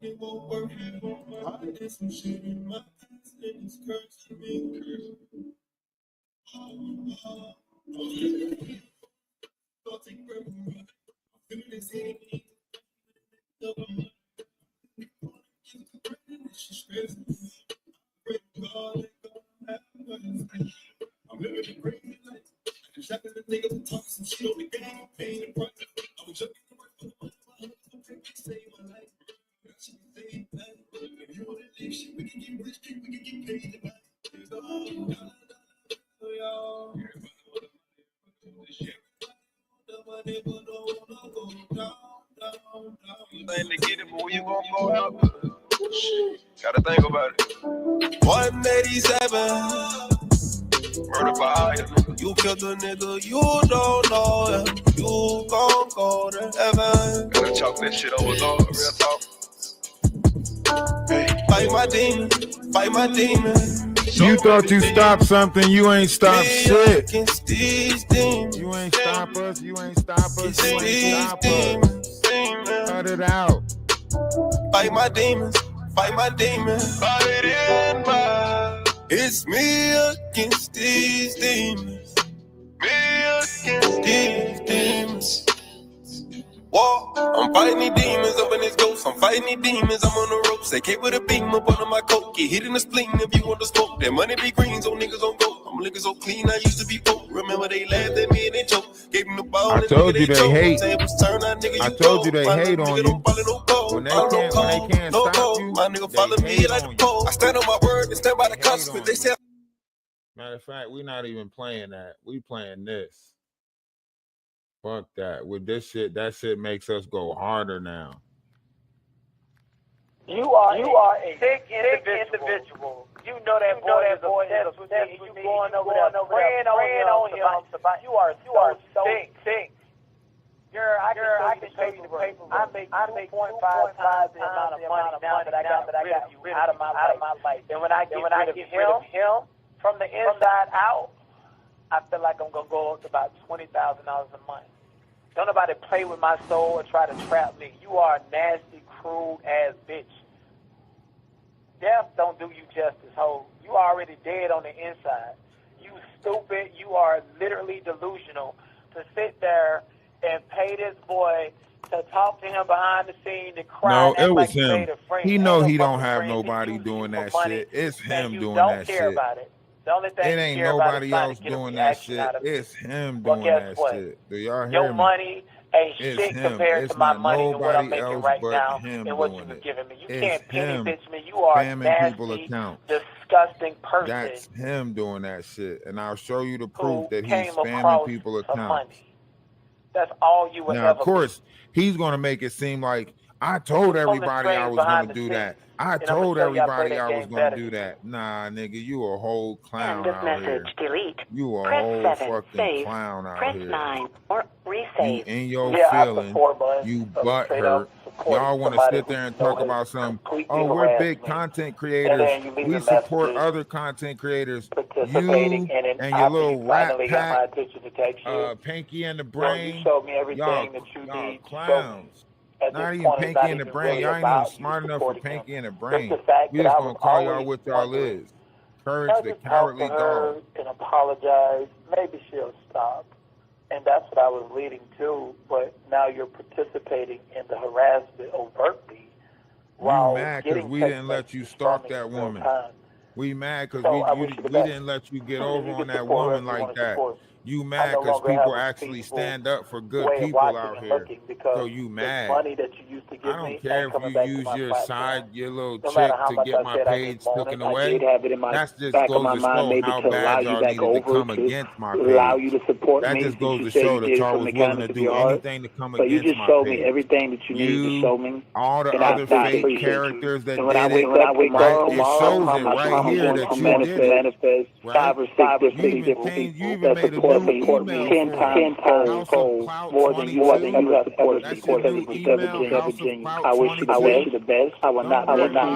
it won't work. I did some shit in my past and it's cursing me. Don't take breath from me. I'm feeling this heat. She's stressing me. God, I'm living the crazy life. I'm shacking the niggas and talking some shit on the game. Paying the price. I was jumping to work for the money. My husband save my life. She can save that. If you want to live shit, we can get rich, we can get paid tonight. To get it, but where you gonna go up? Gotta think about it. 187. Murder for hire. You killed a nigga, you don't know him. You gon' go to heaven. Gotta chalk that shit over, Lord. Real talk. Hey, fight my demon, fight my demon. You thought you stopped something, you ain't stopped shit. You ain't stop us, you ain't stop us, you ain't stop us. Cut it out. Fight my demons, fight my demons. Fight in my. It's me against these demons. Me against These demons. Whoa, I'm fighting these demons up in this ghost. I'm fighting these demons, I'm on the ropes. They came with a beam up under my coat. Get hit in the spleen if you want to smoke. That money be green, so niggas don't go. I'm looking so clean, I used to be broke. Remember they laughed at me and they choked. Gave them the ball. I told you they hate. I told you they hate on you. When they can't stop you, my nigga follow me like a pole. I stand on my word and stand by the consequence. They say. Matter of fact, we're not even playing that. We playing this. Fuck that. With this shit, that shit makes us go harder now. You are a sick individual. You know that boy is obsessed with me. You going over there praying on him. You are so sick. I can show you the paper. I make 2.5 times the amount of money now that I got you out of my life. And when I get rid of him from the inside out, I feel like I'm gonna go up to about $20,000 a month. Don't nobody play with my soul or try to trap me. You are a nasty, cruel ass bitch. Death don't do you justice, ho. You already dead on the inside. You stupid. You are literally delusional to sit there and pay this boy to talk to him behind the scene, to cry. No, it was like him. He know he don't have nobody doing that shit. It's him doing that shit. About it. The only thing it ain't nobody else doing that shit. It's him doing that shit. Do y'all hear Your me? money ain't It's shit him. compared It's to my not money and what I'm nobody making else right but now him and what doing you've it. given me. You It's can't penny him bitch me. You are a spamming people nasty, accounts. disgusting person. That's him doing that shit. And I'll show you the proof who that he's came spamming across people for accounts. money. That's all you would Now, ever of course, he's going to make it seem like I told everybody I was going to do that. I told everybody I was going to do that. Nah, nigga, you a whole clown out here. You a whole fucking clown out here. 9 or resave. You in your feelings, you butt hurt. Y'all want to sit there and talk about some, oh, we're big content creators. We support other content creators. You and your little rat pack, Pinky and the Brain, y'all clowns. Not even Pinky and the Brain. Y'all ain't even smart enough for Pinky and the Brain. We just gonna call y'all what y'all is. Courage the Cowardly Dog. And apologize. Maybe she'll stop. And that's what I was leading to. But now you're participating in the harassment overtly. You mad because we didn't let you stalk that woman. We mad because we didn't let you get over on that woman like that. You mad because people actually stand up for good people out here. So you mad. I don't care if you use your side, your little chick to get my page taken away. That just goes to show how bad y'all needed to come against my page. That just goes to show that y'all was willing to do anything to come against my page. Everything that you need to show me. All the other fake characters that did it, right? It shows it right here that you did it. Right? 5 or 6 different people You even made a new email 10 times more than you have supported me for Virginia. I wish you the best. I will not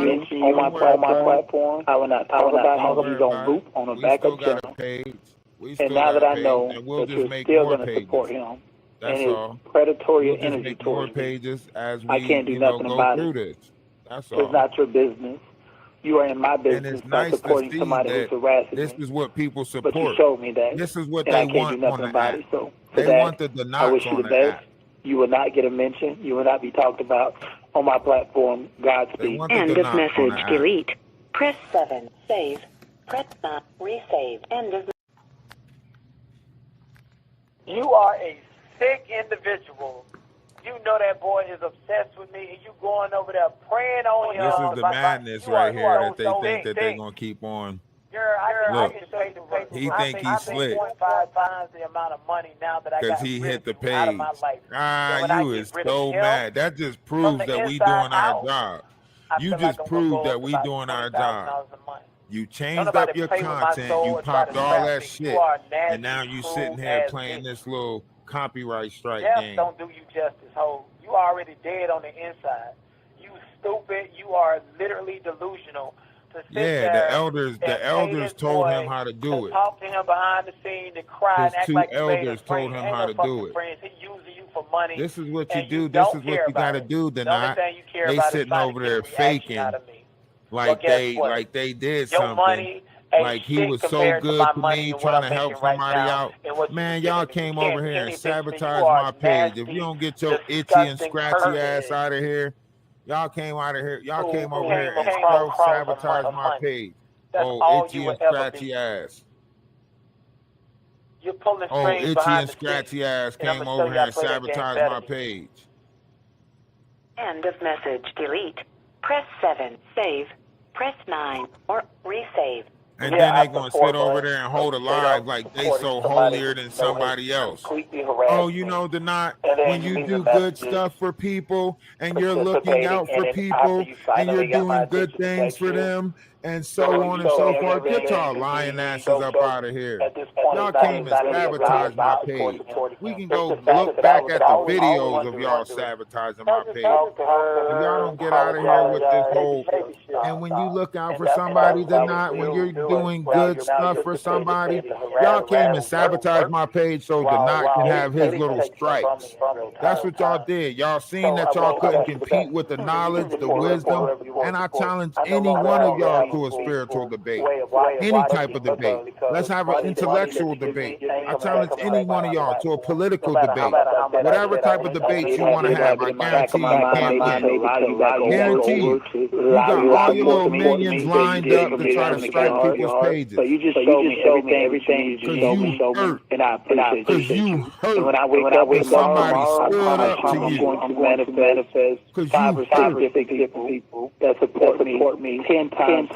mention you on my platform. I will not talk about you on loop on a backup channel. And now that I know that you're still going to support him and his predatory energy towards me, pages as we, I can't do nothing about it. That's all. It's not your business. You are in my business by supporting somebody who's harassing me. This is what people support. But you showed me that. This is what and they I can't want do nothing on the about app. it. So they that, want the I wish you the best. App. You will not get a mention. You will not be talked about on my platform. Godspeed. End of message. Delete. Press 7. Save. Press 9. Resave. End of. You are a sick individual. You know that boy is obsessed with me, and you going over there praying on him. This is the madness right here that they think that they're going to keep on. Look, he think he's slick. 5 times the amount of money now that I got. Because he hit the page. You is so mad. That just proves that we doing our job. You just proved that we doing our job. You changed up your content, you popped all that shit, and now you sitting here playing this little copyright strike game. Don't do you justice, ho. You already dead on the inside. You stupid. You are literally delusional. Yeah, the elders told him how to do it. Talk to him behind the scene, to cry and act like his 2 elders told him how to do it. He using you for money. This is what you do. This is what you gotta do. They sitting over there faking like they did something. Like he was so good to me, trying to help somebody out. Man, y'all came over here and sabotaged my page. If you don't get your itchy and scratchy ass out of here, y'all came out of here. Y'all came over here and sabotaged my page. Oh, itchy and scratchy ass. Oh, itchy and scratchy ass came over here and sabotaged my page. End of message. Delete. Press 7. Save. Press 9 or resave. And then they gonna sit over there and hold alive like they so holier than somebody else. Oh, you know, when you do good stuff for people and you're looking out for people and you're doing good things for them and so on and so forth, get y'all lying asses up out of here. Y'all came and sabotaged my page. We can go look back at the videos of y'all sabotaging my page. If y'all don't get out of here with this whole, and when you look out for somebody, when you're doing good stuff for somebody, y'all came and sabotaged my page so Denot can have his little stripes. That's what y'all did. Y'all seen that y'all couldn't compete with the knowledge, the wisdom, and I challenge any one of y'all to a spiritual debate, any type of debate. Let's have an intellectual debate. I challenge any one of y'all to a political debate. Whatever type of debate you want to have, I guarantee you can't win. Guarantee you. You got all your little minions lined up to try to strike people's pages. So you just showed me everything because you hurt. And I appreciate because you hurt. And when I wake up with somebody stood up to you. I'm going to manifest because five or six different people that support me 10 times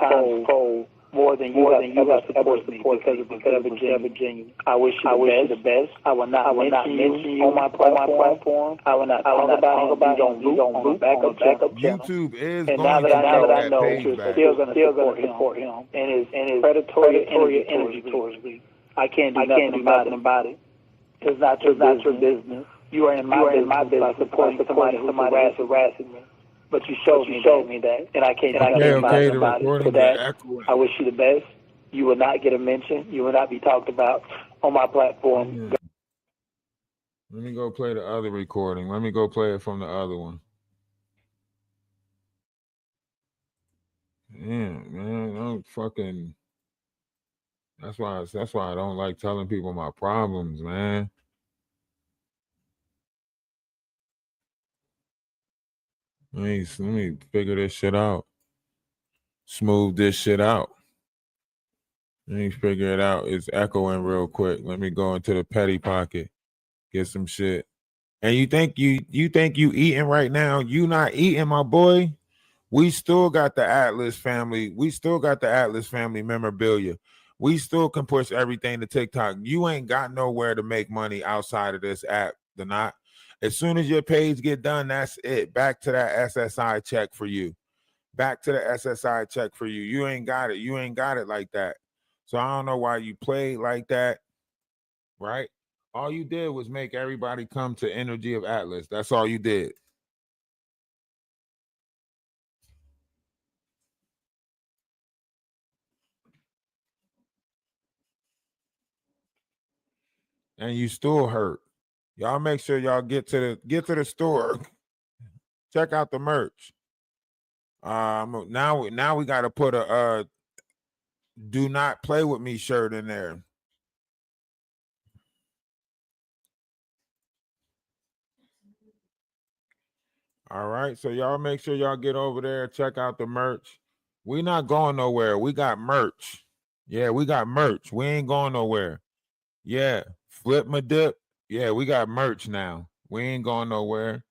fold more than you have supported me because of Virginia. I wish you the best. I will not mention you on my platform. I will not talk about you on the backup channel. YouTube is and going now to that I know, page you're back. still going to support him and his predatory energy towards me. I can't do nothing about it. It's not your business. You are in my business by supporting somebody who's harassing me. But you showed me that, and I can't do nothing about it. For that, I wish you the best. You will not get a mention. You will not be talked about on my platform. Let me go play the other recording. Let me go play it from the other one. Man, I'm fucking. That's why I don't like telling people my problems, man. Let me figure this shit out. Smooth this shit out. Let me figure it out. It's echoing real quick. Let me go into the petty pocket. Get some shit. And you think you eating right now? You not eating, my boy. We still got the Atlas family. We still got the Atlas family memorabilia. We still can push everything to TikTok. You ain't got nowhere to make money outside of this app. Not. As soon as your page get done, that's it. Back to that SSI check for you. Back to the SSI check for you. You ain't got it. You ain't got it like that. So I don't know why you played like that, right? All you did was make everybody come to Energy of Atlas. That's all you did. And you still hurt. Y'all make sure y'all get to the store. Check out the merch. Now we got to put a "Do not play with me" shirt in there. All right, so y'all make sure y'all get over there, check out the merch. We not going nowhere. We got merch. Yeah, we got merch. We ain't going nowhere. Yeah, flip my dip. Yeah, we got merch now. We ain't going nowhere.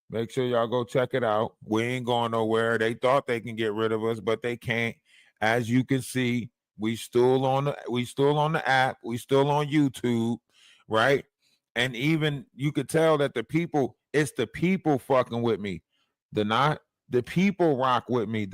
Make sure y'all go check it out. We ain't going nowhere. They thought they can get rid of us, but they can't. As you can see, we still on the app. We still on YouTube, right? And even you could tell that it's the people fucking with me. The people rock with me.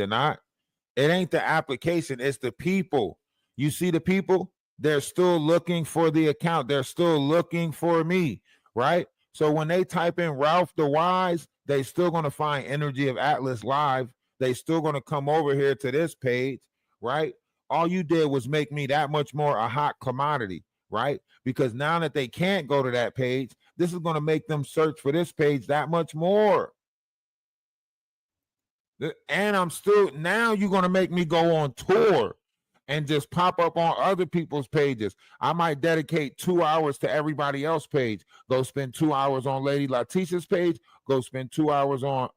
It ain't the application, it's the people. You see the people? They're still looking for the account. They're still looking for me, right? So when they type in Ralph DaWise, they still going to find Energy of Atlas Live. They still going to come over here to this page, right? All you did was make me that much more a hot commodity, right? Because now that they can't go to that page, this is going to make them search for this page that much more. And now you're going to make me go on tour and just pop up on other people's pages. I might dedicate 2 hours to everybody else's page. Go spend 2 hours on Lady Letitia's page. Go spend 2 hours on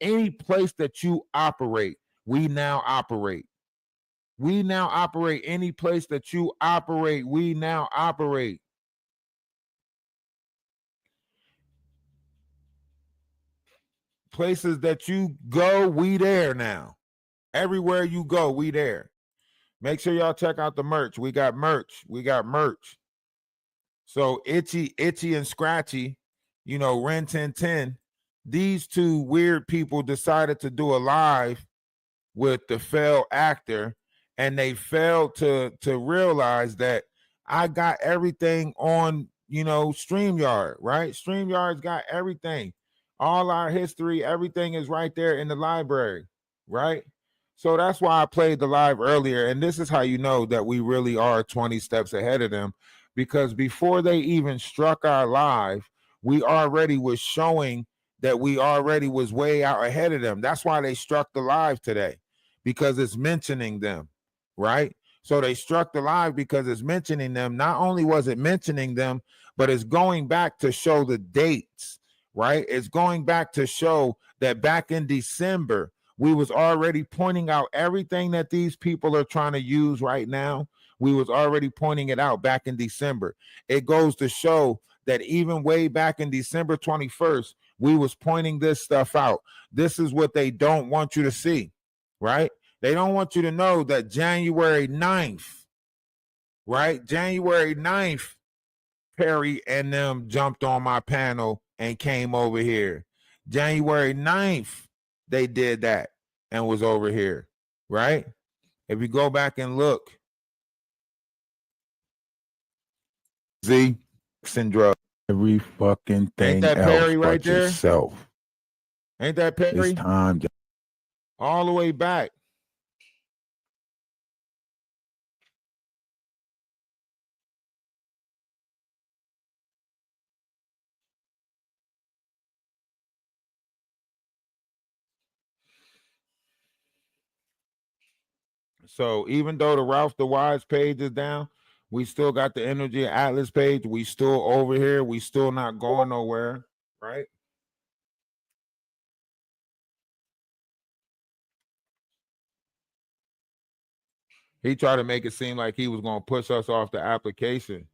any place that you operate. We now operate. Any place that you operate. We now operate. Places that you go, we there now. Everywhere you go, we there. Make sure y'all check out the merch. We got merch. So Itchy and Scratchy, Ren 1010, these two weird people decided to do a live with the failed actor, and they failed to realize that I got everything on, StreamYard, right? StreamYard's got everything. All our history, everything is right there in the library, right? So that's why I played the live earlier. And this is how you know that we really are 20 steps ahead of them. Because before they even struck our live, we already was showing that we already was way out ahead of them. That's why they struck the live today, because it's mentioning them, right? So they struck the live because it's mentioning them. Not only was it mentioning them, but it's going back to show the dates, right? It's going back to show that back in December, we was already pointing out everything that these people are trying to use right now. We was already pointing it out back in December. It goes to show that even way back in December 21st, we was pointing this stuff out. This is what they don't want you to see, right? They don't want you to know that January 9th, right? January 9th, Perry and them jumped on my panel and came over here. January 9th, they did that and was over here, right? If you go back and look, Z syndrome, every fucking thing. Ain't that Perry else right there? Yourself. Ain't that Perry? It's time. All the way back. So even though the Ralph DaWise page is down, we still got the Energy Atlas page. We still over here. We still not going nowhere, right? He tried to make it seem like he was going to push us off the application.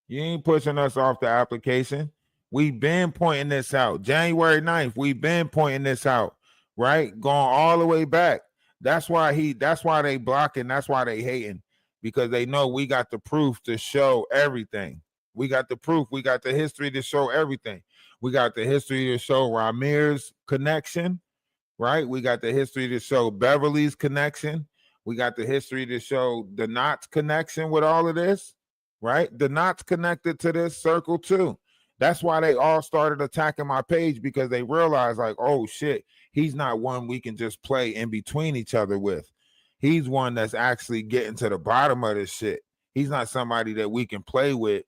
You ain't pushing us off the application. We've been pointing this out. January 9th, we've been pointing this out, right? Going all the way back. That's why they blocking. That's why they hating, because they know we got the proof to show everything. We got the proof. We got the history to show everything. We got the history to show Ramir's connection, right? We got the history to show Beverly's connection. We got the history to show the Knots connection with all of this, right? The Knots connected to this circle too. That's why they all started attacking my page, because they realized like, oh shit, he's not one we can just play in between each other with. He's one that's actually getting to the bottom of this shit. He's not somebody that we can play with,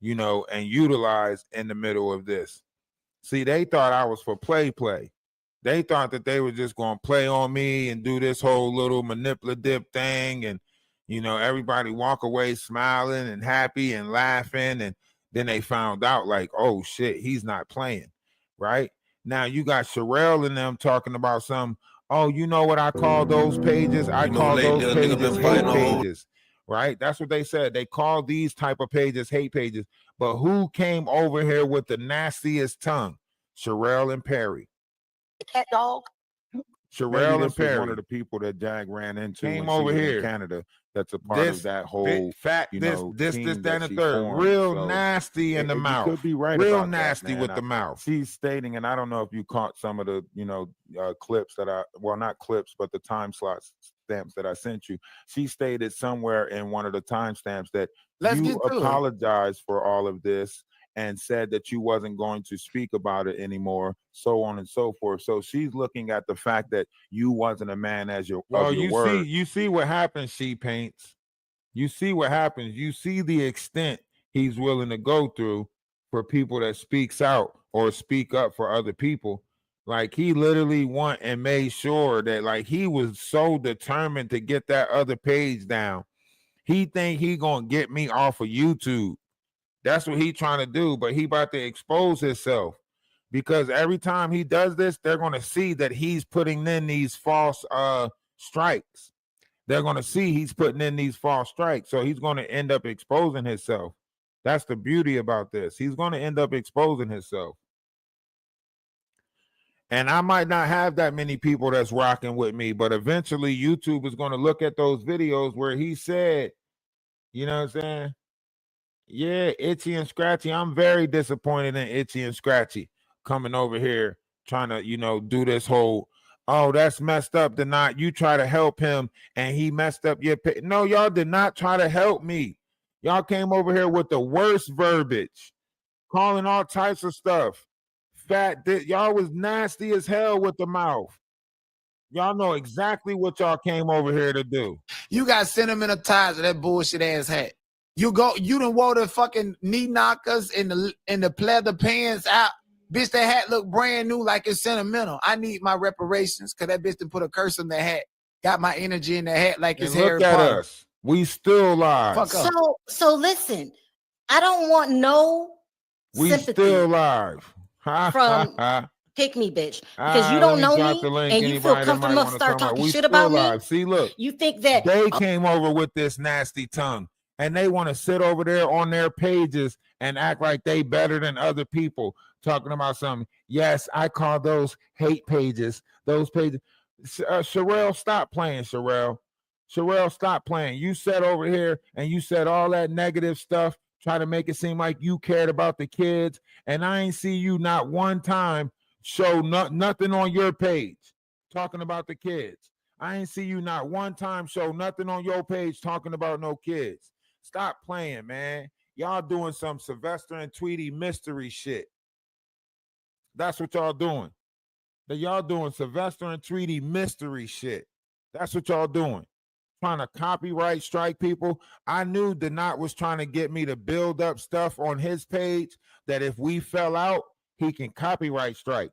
and utilize in the middle of this. See, they thought I was for play. They thought that they were just going to play on me and do this whole little manipulative thing. And, you know, everybody walk away smiling and happy and laughing. And then they found out like, oh, shit, he's not playing. Right? Now you got Sherelle and them talking about some, oh, you know what I call those pages? I call those pages hate pages. Right? That's what they said. They call these type of pages hate pages. But who came over here with the nastiest tongue? Sherelle and Perry. Cat dog. Sherelle and Perry, one of the people that Jag ran into came over here in Canada. That's a part of that whole fat, that, and the third. Real nasty in the mouth. Could be right. Real nasty with the mouth. She's stating, and I don't know if you caught some of the, clips that not clips, but the time slots stamps that I sent you. She stated somewhere in one of the timestamps that you apologize for all of this and said that you wasn't going to speak about it anymore, so on and so forth. So she's looking at the fact that you wasn't a man as your word. You see what happens, She Paints. You see what happens. You see the extent he's willing to go through for people that speaks out or speak up for other people. Like he literally went and made sure that like he was so determined to get that other page down. He think he gonna get me off of YouTube. That's what he trying to do, but he about to expose himself because every time he does this, they're going to see that he's putting in these false strikes. They're going to see he's putting in these false strikes, so he's going to end up exposing himself. That's the beauty about this. He's going to end up exposing himself. And I might not have that many people that's rocking with me, but eventually YouTube is going to look at those videos where he said, you know what I'm saying? Yeah, Itchy and Scratchy. I'm very disappointed in Itchy and Scratchy coming over here trying to, do this whole, oh, that's messed up. Did not you try to help him and he messed up your pay? No, y'all did not try to help me. Y'all came over here with the worst verbiage, calling all types of stuff. Y'all was nasty as hell with the mouth. Y'all know exactly what y'all came over here to do. You got sentimental ties to that bullshit ass hat. You done wore the fucking knee knockers and the pleather pants out. Bitch, that hat look brand new like it's sentimental. I need my reparations because that bitch done put a curse on that hat. Got my energy in the hat like it's Harry Potter. Look at us. We still live. Fuck up. So listen, I don't want no sympathy. Still live. From Pick Me Bitch. Because you don't know me and you feel comfortable enough to start talking shit about me. See, look. You think that they came over with this nasty tongue. And they want to sit over there on their pages and act like they better than other people talking about something. Yes, I call those hate pages. Those pages. Sherelle, stop playing, Sherelle. Sherelle, stop playing. You sat over here and you said all that negative stuff, try to make it seem like you cared about the kids. And I ain't see you not one time show nothing on your page talking about the kids. I ain't see you not one time show nothing on your page talking about no kids. Stop playing, man. Y'all doing some Sylvester and Tweety mystery shit. That's what y'all doing. Y'all doing Sylvester and Tweety mystery shit. That's what y'all doing. Trying to copyright strike people. I knew Denot was trying to get me to build up stuff on his page that if we fell out, he can copyright strike.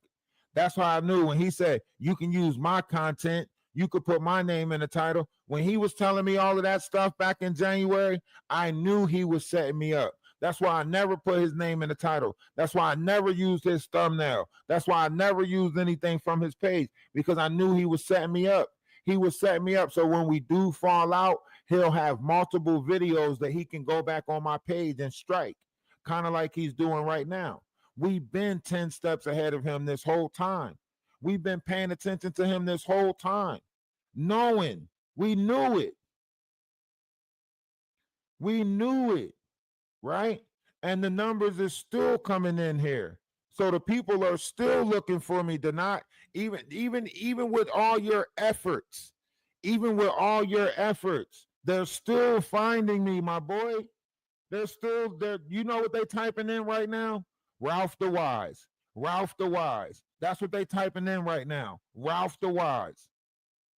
That's why I knew when he said, you can use my content, you could put my name in the title. When he was telling me all of that stuff back in January, I knew he was setting me up. That's why I never put his name in the title. That's why I never used his thumbnail. That's why I never used anything from his page, because I knew he was setting me up. He was setting me up so when we do fall out, he'll have multiple videos that he can go back on my page and strike, kind of like he's doing right now. We've been 10 steps ahead of him this whole time. We've been paying attention to him this whole time, knowing we knew it. We knew it, right? And the numbers are still coming in here. So the people are still looking for me to not, even with all your efforts, they're still finding me, my boy. You know what they typing in right now? Ralph DaWise. Ralph DaWise. That's what they typing in right now. Ralph DaWise.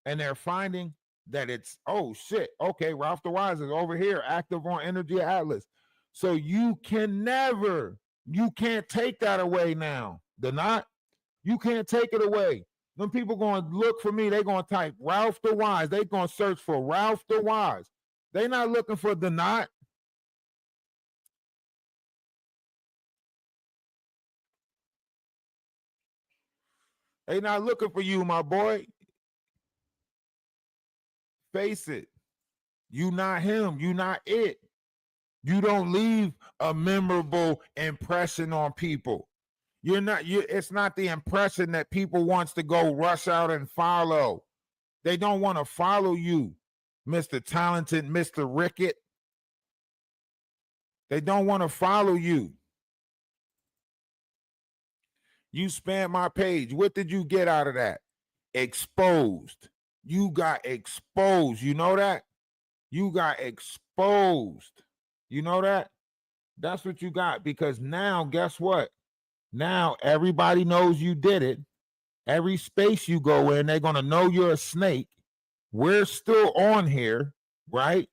And they're finding that it's, oh shit, okay, Ralph DaWise is over here active on Energy Atlas. So you can't take that away now. The knot, you can't take it away. Them people going to look for me. They going to type Ralph DaWise. They going to search for Ralph DaWise. They not looking for the knot. They not looking for you, my boy. Face it. You not him. You not it. You don't leave a memorable impression on people. You're not. It's not the impression that people wants to go rush out and follow. They don't want to follow you, Mr. Talented, Mr. Rickett. They don't want to follow you. You spammed my page. What did you get out of that? Exposed. You got exposed. You know that? You got exposed. You know that? That's what you got, because now, guess what? Now everybody knows you did it. Every space you go in, they're going to know you're a snake. We're still on here, right?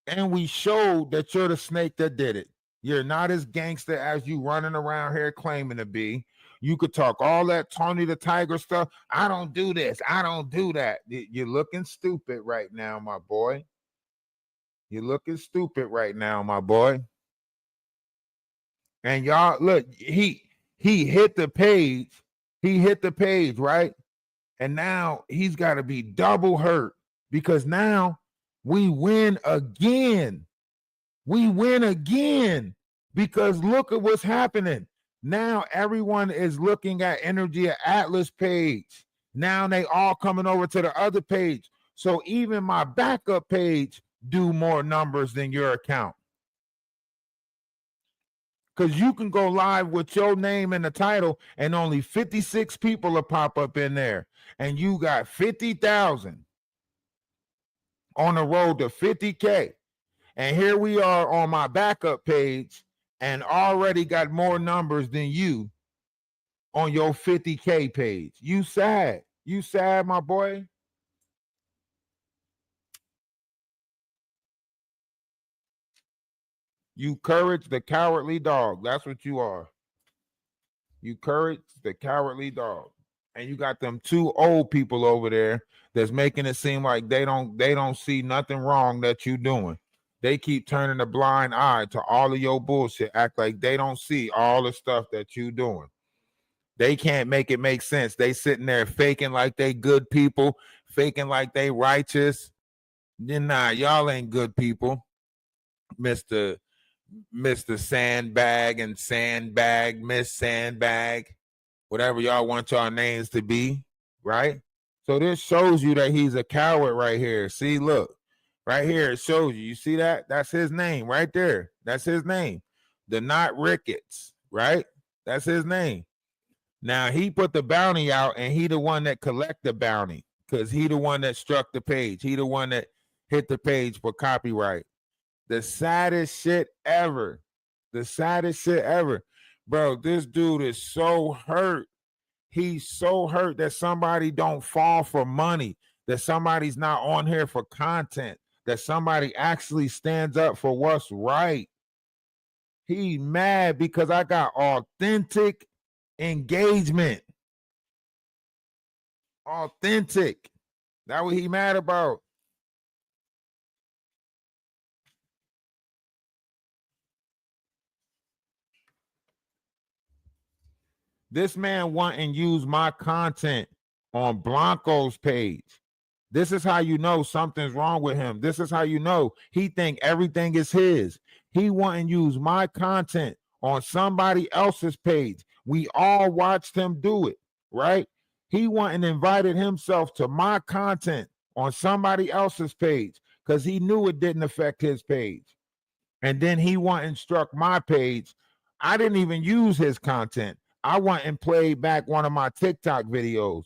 And we showed that you're the snake that did it. You're not as gangster as you running around here claiming to be. You could talk all that Tony the Tiger stuff. I don't do this. I don't do that. You're looking stupid right now, my boy. You're looking stupid right now, my boy. And y'all, look, he hit the page. He hit the page, right? And now he's got to be double hurt, because now we win again. We win again, because look at what's happening. Now everyone is looking at Energy Atlas page. Now they all coming over to the other page. So even my backup page do more numbers than your account. Because you can go live with your name in the title and only 56 people will pop up in there. And you got 50,000 on the road to 50K. And here we are on my backup page and already got more numbers than you on your 50K page. You sad. You sad, my boy. You Courage the Cowardly Dog. That's what you are. You Courage the Cowardly Dog. And you got them two old people over there that's making it seem like they don't see nothing wrong that you doing. They keep turning a blind eye to all of your bullshit, act like they don't see all the stuff that you doing. They can't make it make sense. They sitting there faking like they good people, faking like they righteous. Then nah, y'all ain't good people, Mr. Sandbag and Sandbag, Miss Sandbag, whatever y'all want y'all names to be, right? So this shows you that he's a coward right here. See, look. Right here, it shows you. You see that? That's his name right there. That's his name. The Not Ricketts, right? That's his name. Now, he put the bounty out, and he the one that collect the bounty, because he the one that struck the page. He the one that hit the page for copyright. The saddest shit ever. The saddest shit ever. Bro, this dude is so hurt. He's so hurt that somebody don't fall for money, that somebody's not on here for content, that somebody actually stands up for what's right. He mad because I got authentic engagement. Authentic. That's what he mad about. This man want and use my content on Blanco's page. This is how you know something's wrong with him. This is how you know he think everything is his. He want and use my content on somebody else's page. We all watched him do it, right? He went and invited himself to my content on somebody else's page because he knew it didn't affect his page. And then he went and struck my page. I didn't even use his content. I went and played back one of my TikTok videos.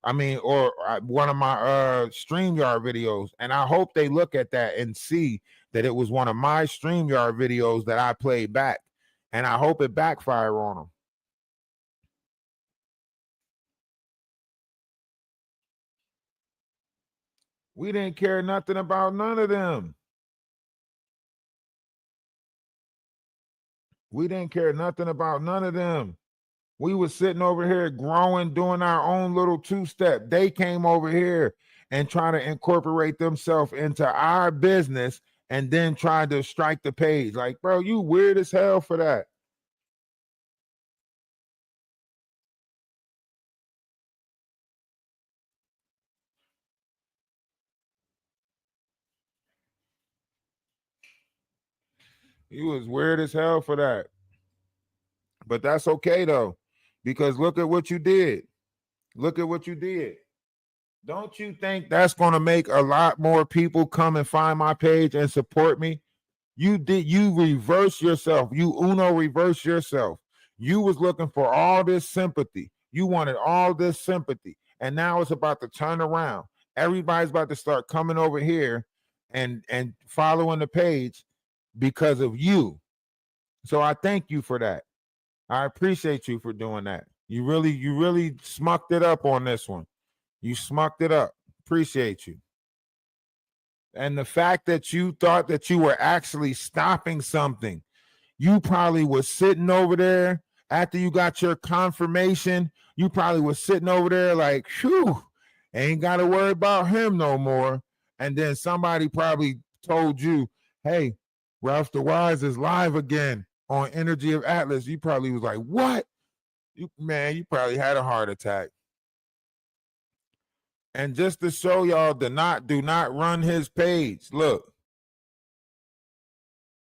Or one of my StreamYard videos. And I hope they look at that and see that it was one of my StreamYard videos that I played back. And I hope it backfire on them. We didn't care nothing about none of them. We didn't care nothing about none of them. We was sitting over here growing, doing our own little two-step. They came over here and trying to incorporate themselves into our business and then tried to strike the page. Like, bro, you weird as hell for that. You was weird as hell for that. But that's okay though, because look at what you did. Look at what you did. Don't you think that's going to make a lot more people come and find my page and support me? You reverse yourself. You reverse yourself. You was looking for all this sympathy. You wanted all this sympathy. And now it's about to turn around. Everybody's about to start coming over here and following the page because of you. So I thank you for that. I appreciate you for doing that. You really smucked it up on this one. You smucked it up. Appreciate you. And the fact that you thought that you were actually stopping something, you probably was sitting over there after you got your confirmation. You probably was sitting over there like, phew, ain't got to worry about him no more. And then somebody probably told you, hey, Ralph DaWise is live again on Energy of Atlas. You probably was like, what? You probably had a heart attack. And just to show y'all, do not run his page. Look.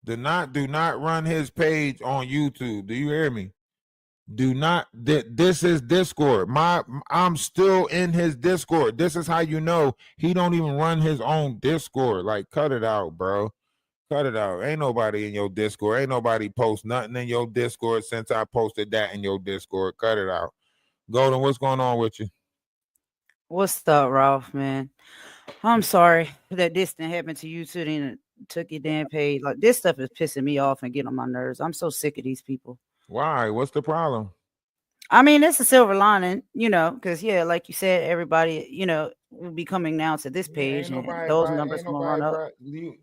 Do not run his page on YouTube. Do you hear me? Do not. This is Discord. I'm still in his Discord. This is how you know he don't even run his own Discord. Like, cut it out, bro. Cut it out. Ain't nobody in your Discord. Ain't nobody post nothing in your Discord since I posted that in your Discord. Cut it out. Golden, what's going on with you? What's up, Ralph, man? I'm sorry that this didn't happen to you too. Then took your damn page. Like, this stuff is pissing me off and getting on my nerves. I'm so sick of these people. Why? What's the problem? I mean, it's a silver lining, because like you said, everybody, will be coming now to this page, and those numbers will run up.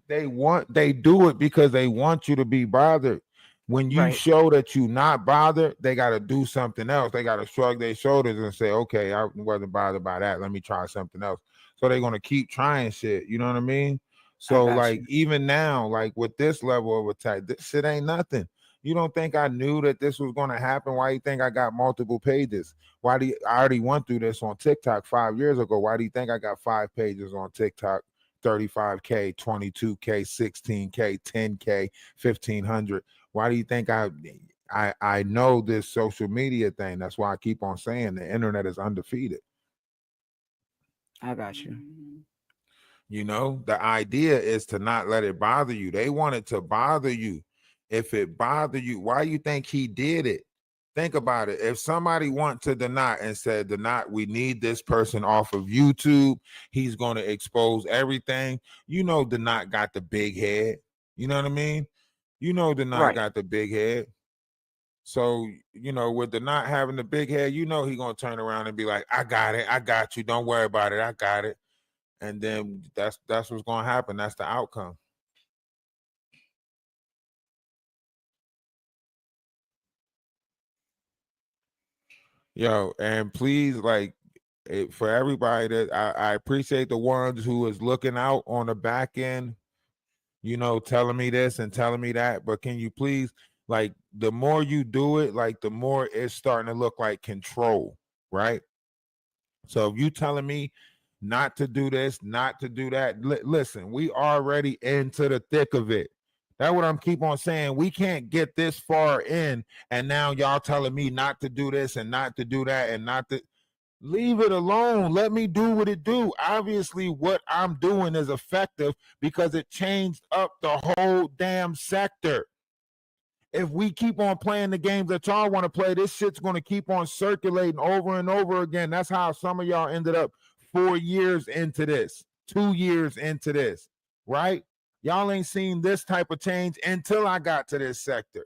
They do it because they want you to be bothered. When you show that you're not bothered, they got to do something else. They got to shrug their shoulders and say, okay, I wasn't bothered by that. Let me try something else. So they're going to keep trying shit. You know what I mean? So like, even now, like with this level of attack, this shit ain't nothing. You don't think I knew that this was going to happen? Why do you think I got multiple pages? I already went through this on TikTok 5 years ago. Why do you think I got 5 pages on TikTok? 35K, 22K, 16K, 10K, 1500. Why do you think I know this social media thing? That's why I keep on saying the internet is undefeated. I got you. The idea is to not let it bother you. They want it to bother you. If it bothered you, why you think he did it? Think about it. If somebody went to Donat and said, Donat, we need this person off of YouTube, he's going to expose everything. Donat got the big head. You know what I mean? Donat got the big head. So, with Donat having the big head, he going to turn around and be like, I got it. I got you. Don't worry about it. I got it. And then that's what's going to happen. That's the outcome. Yo, and please, for everybody that I appreciate the ones who is looking out on the back end, telling me this and telling me that. But can you please, the more you do it, the more it's starting to look like control, right? So if you telling me not to do this, not to do that, listen, we already into the thick of it. That's what I'm keep on saying. We can't get this far in, and now y'all telling me not to do this and not to do that and not to leave it alone. Let me do what it do. Obviously, what I'm doing is effective because it changed up the whole damn sector. If we keep on playing the games that y'all want to play, this shit's going to keep on circulating over and over again. That's how some of y'all ended up 4 years into this, 2 years into this, right? Y'all ain't seen this type of change until I got to this sector.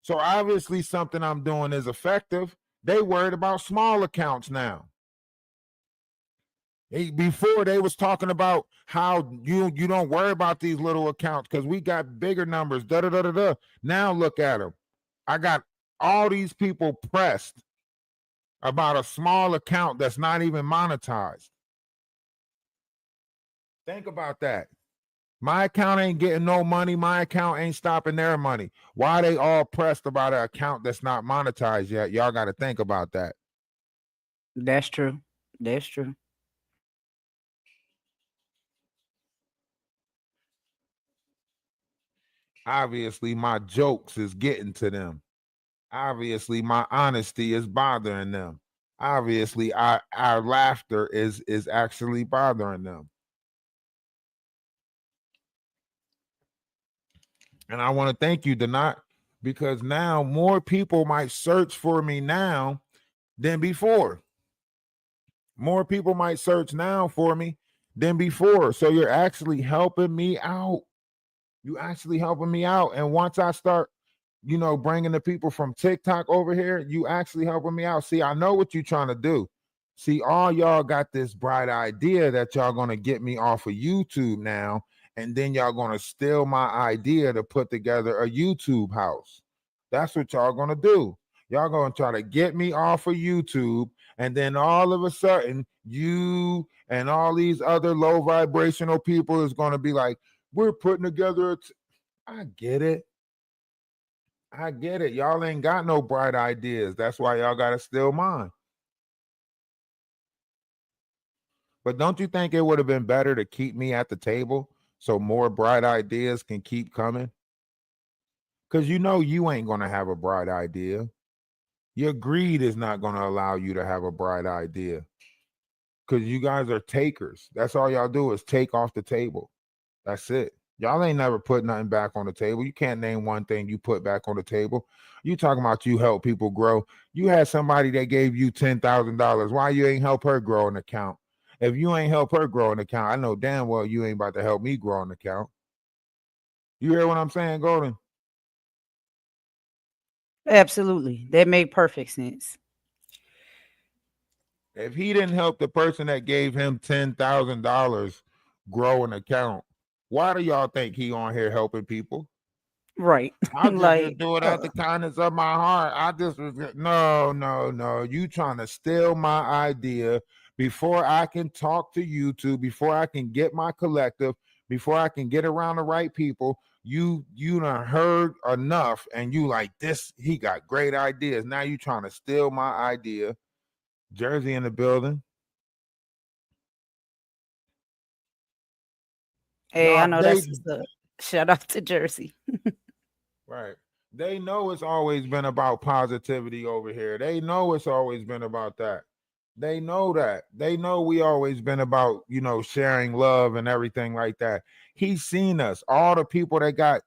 So obviously something I'm doing is effective. They worried about small accounts now. Before they was talking about how you don't worry about these little accounts because we got bigger numbers. Now look at them. I got all these people pressed about a small account that's not even monetized. Think about that. My account ain't getting no money. My account ain't stopping their money. Why they all pressed about an account that's not monetized yet? Y'all got to think about that. That's true. That's true. Obviously, my jokes is getting to them. Obviously, my honesty is bothering them. Obviously, our laughter is actually bothering them. And I want to thank you, Donat, because now more people might search for me now than before. More people might search now for me than before. So you're actually helping me out. You actually helping me out. And once I start, bringing the people from TikTok over here, you actually helping me out. See, I know what you're trying to do. See, all y'all got this bright idea that y'all going to get me off of YouTube now. And then y'all going to steal my idea to put together a YouTube house. That's what y'all going to do. Y'all going to try to get me off of YouTube. And then all of a sudden, you and all these other low vibrational people is going to be like, we're putting together I get it. I get it. Y'all ain't got no bright ideas. That's why y'all got to steal mine. But don't you think it would have been better to keep me at the table so more bright ideas can keep coming? Because you ain't going to have a bright idea. Your greed is not going to allow you to have a bright idea. Because you guys are takers. That's all y'all do is take off the table. That's it. Y'all ain't never put nothing back on the table. You can't name one thing you put back on the table. You talking about you help people grow. You had somebody that gave you $10,000. Why you ain't help her grow an account? If you ain't help her grow an account, I know damn well you ain't about to help me grow an account. You hear what I'm saying, Golden? Absolutely. That made perfect sense. If he didn't help the person that gave him $10,000 grow an account, why do y'all think he on here helping people? Right. I just do it out the kindness of my heart. I just was no. You trying to steal my idea before I can talk to YouTube, before I can get my collective, before I can get around the right people. You done heard enough, and you like this. He got great ideas. Now you trying to steal my idea. Jersey in the building. Hey, I know that's the shout out to Jersey. Right. They know it's always been about positivity over here. They know it's always been about that. They know that. They know we always been about, sharing love and everything like that. He's seen us. All the people that got,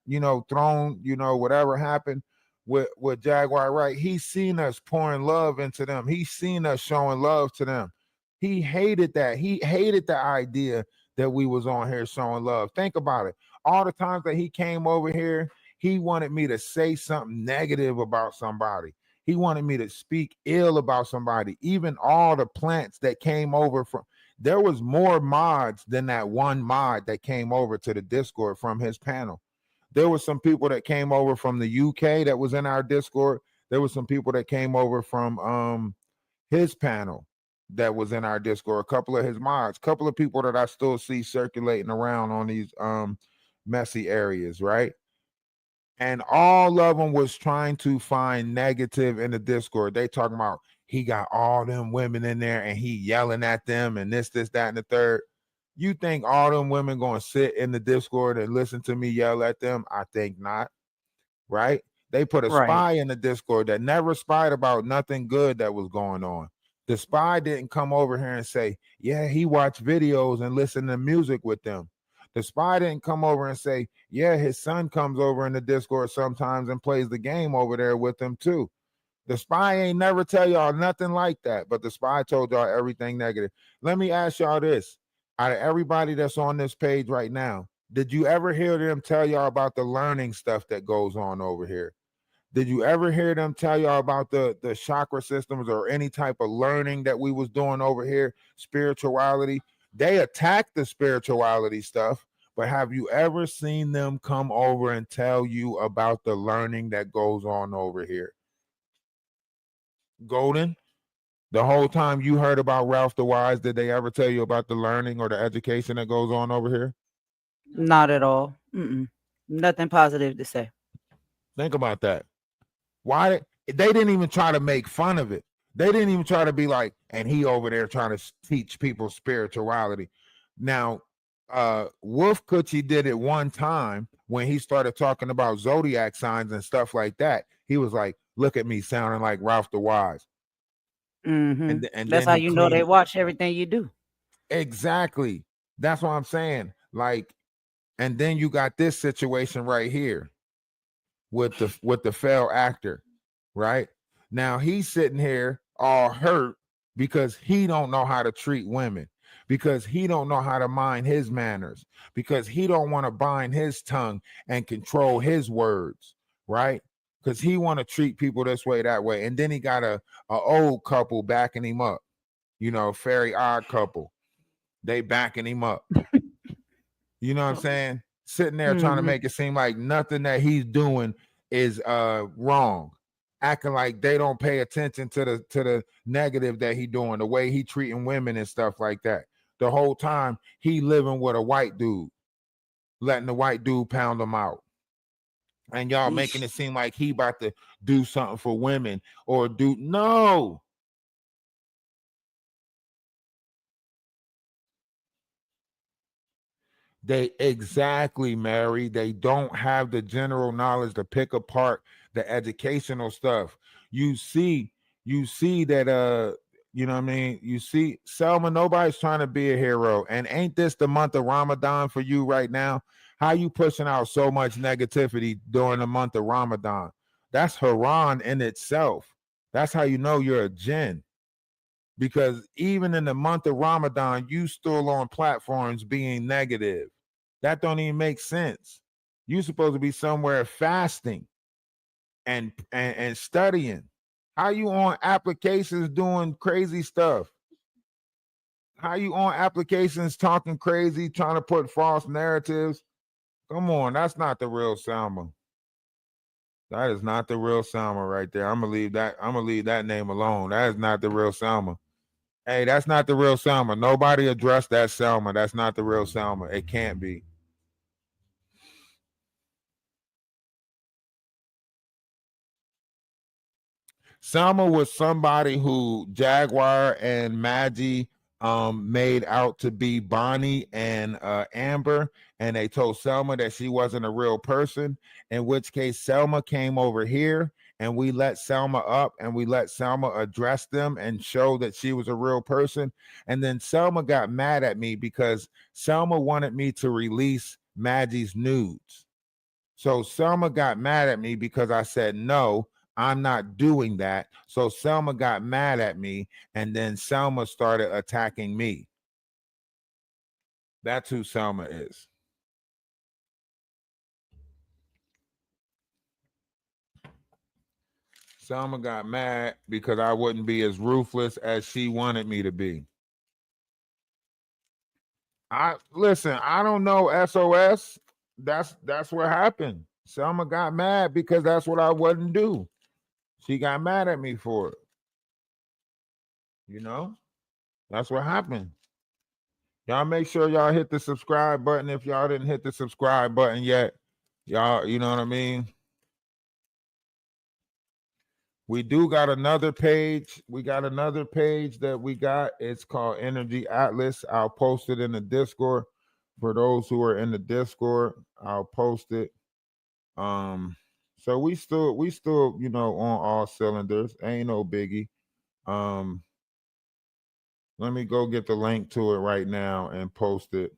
thrown, whatever happened with Jaguar, right? He's seen us pouring love into them. He's seen us showing love to them. He hated that. He hated the idea that we was on here showing love. Think about it. All the times that he came over here, he wanted me to say something negative about somebody. He wanted me to speak ill about somebody. Even all the plants that came over from, there was more mods than that one mod that came over to the Discord from his panel. There were some people that came over from the UK that was in our Discord. There were some people that came over from his panel that was in our Discord. A couple of his mods, a couple of people that I still see circulating around on these messy areas, right? And all of them was trying to find negative in the Discord. They talking about he got all them women in there and he yelling at them and this, that, and the third. You think all them women going to sit in the Discord and listen to me yell at them? I think not, right? They put a spy in the Discord that never spied about nothing good that was going on. The spy didn't come over here and say, yeah, he watched videos and listened to music with them. The spy didn't come over and say, yeah, his son comes over in the Discord sometimes and plays the game over there with them too. The spy ain't never tell y'all nothing like that, but the spy told y'all everything negative. Let me ask y'all this. Out of everybody that's on this page right now, did you ever hear them tell y'all about the learning stuff that goes on over here? Did you ever hear them tell y'all about the chakra systems or any type of learning that we was doing over here, spirituality? They attack the spirituality stuff, but have you ever seen them come over and tell you about the learning that goes on over here? Golden, the whole time you heard about Ralph DaWise, did they ever tell you about the learning or the education that goes on over here? Not at all. Nothing positive to say. Think about that. Why they didn't even try to make fun of it. They didn't even try to be like, and he over there trying to teach people spirituality. Now, Wolf Coochie did it one time when he started talking about zodiac signs and stuff like that. He was like, look at me sounding like Ralph DaWise. And that's how you know they watch everything you do. Exactly. That's what I'm saying. Like, and then you got this situation right here with the failed actor, right? Now he's sitting here all hurt because he don't know how to treat women, because he don't know how to mind his manners, because he don't want to bind his tongue and control his words, right? Because he want to treat people this way, that way. And then he got a old couple backing him up, you know, very odd couple. They backing him up. You know what I'm saying? Sitting there trying to make it seem like nothing that he's doing is wrong. Acting like they don't pay attention to the negative that he doing, the way he treating women and stuff like that. The whole time he living with a white dude, letting the white dude pound him out. And y'all making it seem like he about to do something for women or do no. They exactly, Mary. They don't have the general knowledge to pick apart the educational stuff. You see that you know what I mean? You see, Selma, nobody's trying to be a hero. And ain't this the month of Ramadan for you right now? How you pushing out so much negativity during the month of Ramadan? That's haram in itself. That's how you know you're a jinn. Because even in the month of Ramadan, you still on platforms being negative. That don't even make sense. You're supposed to be somewhere fasting and studying. How you on applications doing crazy stuff? How you on applications talking crazy, trying to put false narratives? Come on, that's not the real Salma. That is not the real Salma right there. I'm gonna leave that name alone. That is not the real Salma. Hey, that's not the real Selma. Nobody addressed that Selma. That's not the real Selma. It can't be. Selma was somebody who Jaguar and Maggie made out to be Bonnie and Amber, and they told Selma that she wasn't a real person, in which case Selma came over here and we let Selma up and we let Selma address them and show that she was a real person. And then Selma got mad at me because Selma wanted me to release Maggie's nudes. So Selma got mad at me because I said, no, I'm not doing that. So Selma got mad at me, and then Selma started attacking me. That's who Selma is. Selma got mad because I wouldn't be as ruthless as she wanted me to be. I don't know, SOS. That's what happened. Selma got mad because that's what I wouldn't do. She got mad at me for it. You know? That's what happened. Y'all make sure y'all hit the subscribe button if y'all didn't hit the subscribe button yet. Y'all, you know what I mean? We do got another page. We got another page that we got. It's called Energy Atlas. I'll post it in the Discord. For those who are in the Discord, I'll post it. So we still, you know, on all cylinders. Ain't no biggie. Let me go get the link to it right now and post it.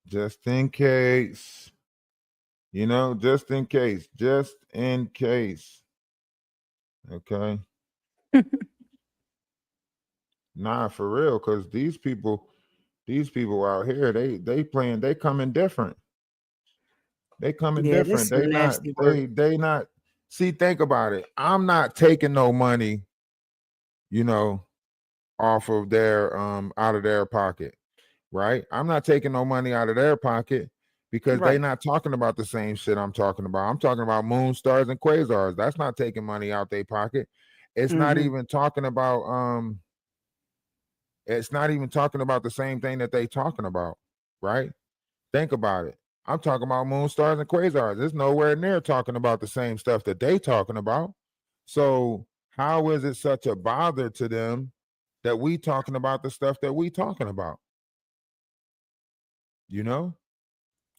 Just in case. You know, just in case. Just in case. Okay. Nah, for real, because these people out here, they playing, they coming different. They coming different. They not see, think about it. I'm not taking no money, you know, off of their out of their pocket, right? I'm not taking no money out of their pocket. because they're not talking about the same shit I'm talking about. I'm talking about moon stars and quasars. That's not taking money out their pocket. It's not even talking about it's not even talking about the same thing that they talking about, right? Think about it. I'm talking about moon stars and quasars. It's nowhere near talking about the same stuff that they talking about. So how is it such a bother to them that we talking about the stuff that we talking about? You know?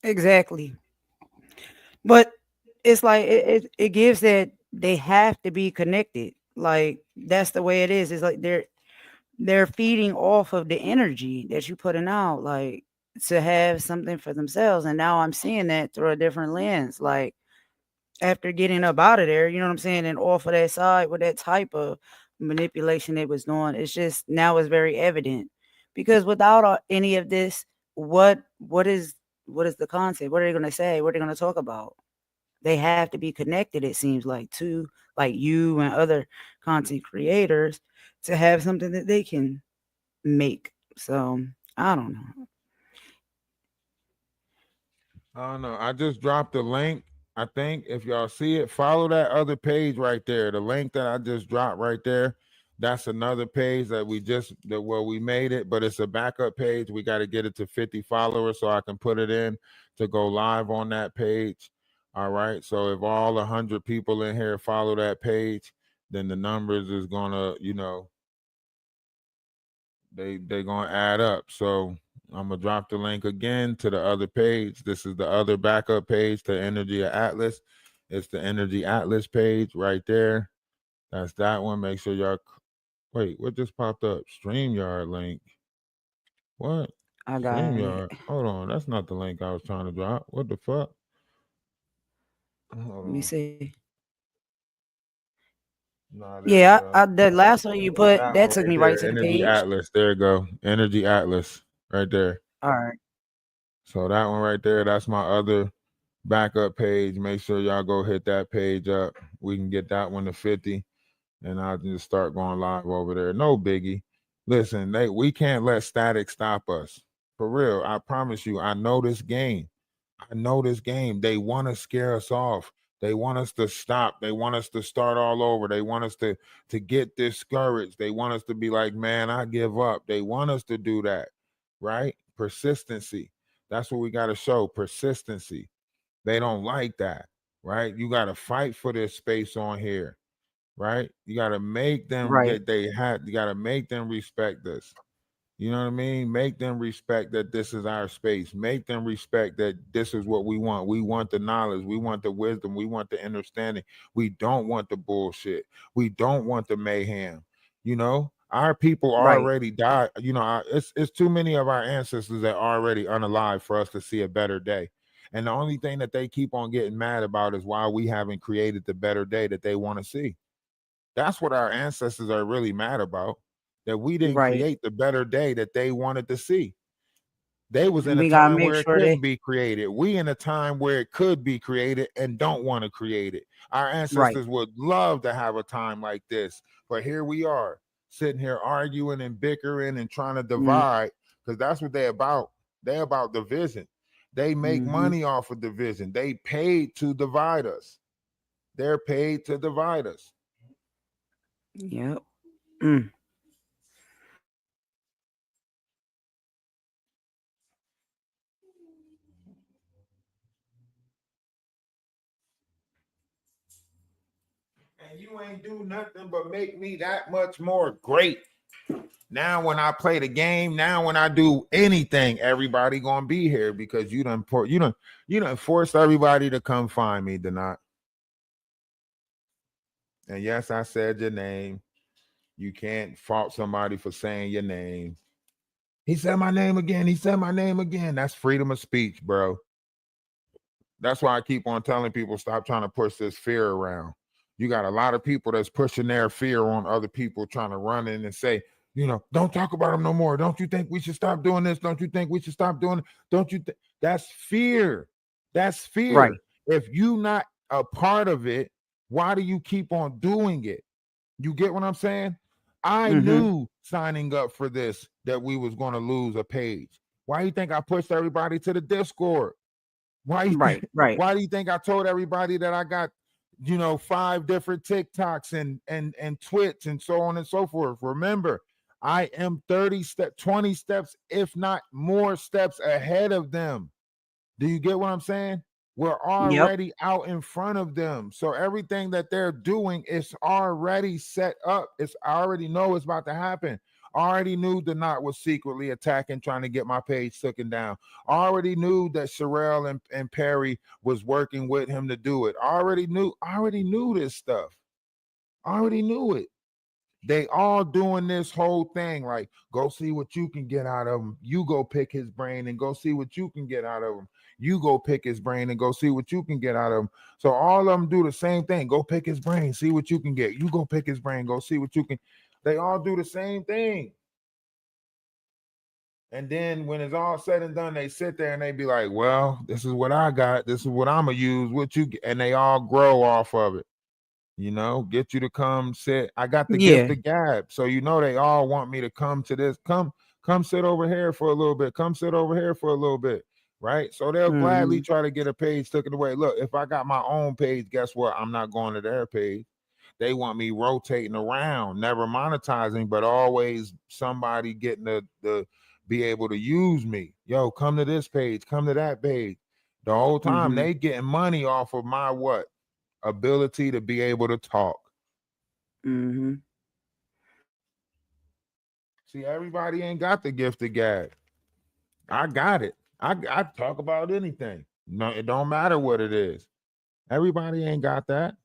Exactly. But it's like it gives that they have to be connected. Like that's the way it is. It's like they're feeding off of the energy that you putting out, like to have something for themselves. And now I'm seeing that through a different lens. Like after getting up out of there, you know what I'm saying, and off of that side with that type of manipulation they was doing, it's just now it's very evident. Because without any of this, what is the concept? What are they going to say? What are they going to talk about? They have to be connected, it seems like, to like you and other content creators to have something that they can make. So I don't know. I don't know. I just dropped the link. I think if y'all see it, follow that other page right there. The link that I just dropped right there. That's another page that we made it, but it's a backup page. We got to get it to 50 followers so I can put it in to go live on that page. All right. So if all 100 people in here follow that page, then the numbers is gonna, they're gonna add up. So I'm gonna drop the link again to the other page. This is the other backup page to Energy Atlas. It's the Energy Atlas page right there. That's that one. Make sure y'all wait. What just popped up? StreamYard link. What? I got StreamYard. it. Hold on. That's not the link I was trying to drop. What the fuck? Let me see. Nah, Yeah, the last one you put that took right me there. right to the Energy page. Atlas. There you go. Energy Atlas. Right there. All right. So that one right there, that's my other backup page. Make sure y'all go hit that page up. We can get that one to 50, and I'll just start going live over there. No biggie. Listen, we can't let static stop us. For real, I promise you, I know this game. I know this game. They want to scare us off. They want us to stop. They want us to start all over. They want us to get discouraged. They want us to be like, man, I give up. They want us to do that, right? Persistency. That's what we got to show. Persistency. They don't like that, right? You got to fight for this space on here, right? You got to make them Right. you got to make them respect this. You know what I mean? Make them respect that this is our space. Make them respect that this is what we want. We want the knowledge. We want the wisdom. We want the understanding. We don't want the bullshit. We don't want the mayhem. Our people already died. It's too many of our ancestors that are already unalive for us to see a better day. And the only thing that they keep on getting mad about is why we haven't created the better day that they want to see. That's what our ancestors are really mad about. That we didn't create the better day that they wanted to see. They was in a time where it couldn't be created. We in a time where it could be created and don't want to create it. Our ancestors would love to have a time like this, but here we are sitting here arguing and bickering and trying to divide because that's what they're about. They're about division. They make money off of division. They paid to divide us. They're paid to divide us. Yep. And you ain't do nothing but make me that much more great. Now when I play the game, now when I do anything, everybody gonna be here because you done forced everybody to come find me, Denat. And yes, I said your name. You can't fault somebody for saying your name. He said my name again. He said my name again. That's freedom of speech, bro. That's why I keep on telling people stop trying to push this fear around. You got a lot of people that's pushing their fear on other people, trying to run in and say, don't talk about them no more. Don't you think we should stop doing this? Don't you think we should stop doing it? Don't you think that's fear? That's fear. Right. If you not a part of it, why do you keep on doing it? You get what I'm saying? I knew signing up for this that we was going to lose a page. Why do you think I pushed everybody to the Discord? Why you right. Why do you think I told everybody that I got, 5 different TikToks and Twitch and so on and so forth? Remember, I am 20 steps, if not more steps ahead of them. Do you get what I'm saying? We're already out in front of them. So everything that they're doing is already set up. I already know it's about to happen. I already knew the knot was secretly attacking, trying to get my page taken down. I already knew that Sherelle and Perry was working with him to do it. I already knew this stuff. I already knew it. They all doing this whole thing, like, go see what you can get out of him. You go pick his brain and go see what you can get out of him. You go pick his brain and go see what you can get out of him. So all of them do the same thing. Go pick his brain, see what you can get. You go pick his brain, go see what you can. They all do the same thing. And then when it's all said and done, they sit there and they be like, well, this is what I got. This is what I'm going to use. What you get. And they all grow off of it. Get you to come sit. I got the gift of gab. So they all want me to come to this. Come sit over here for a little bit. Come sit over here for a little bit. Right. So they'll gladly try to get a page taken away. Look, if I got my own page, guess what? I'm not going to their page. They want me rotating around, never monetizing, but always somebody getting the be able to use me. Yo, come to this page, come to that page. The whole time they getting money off of my what? Ability to be able to talk. See, everybody ain't got the gift of gab. I got it. I talk about anything. No, it don't matter what it is. Everybody ain't got that.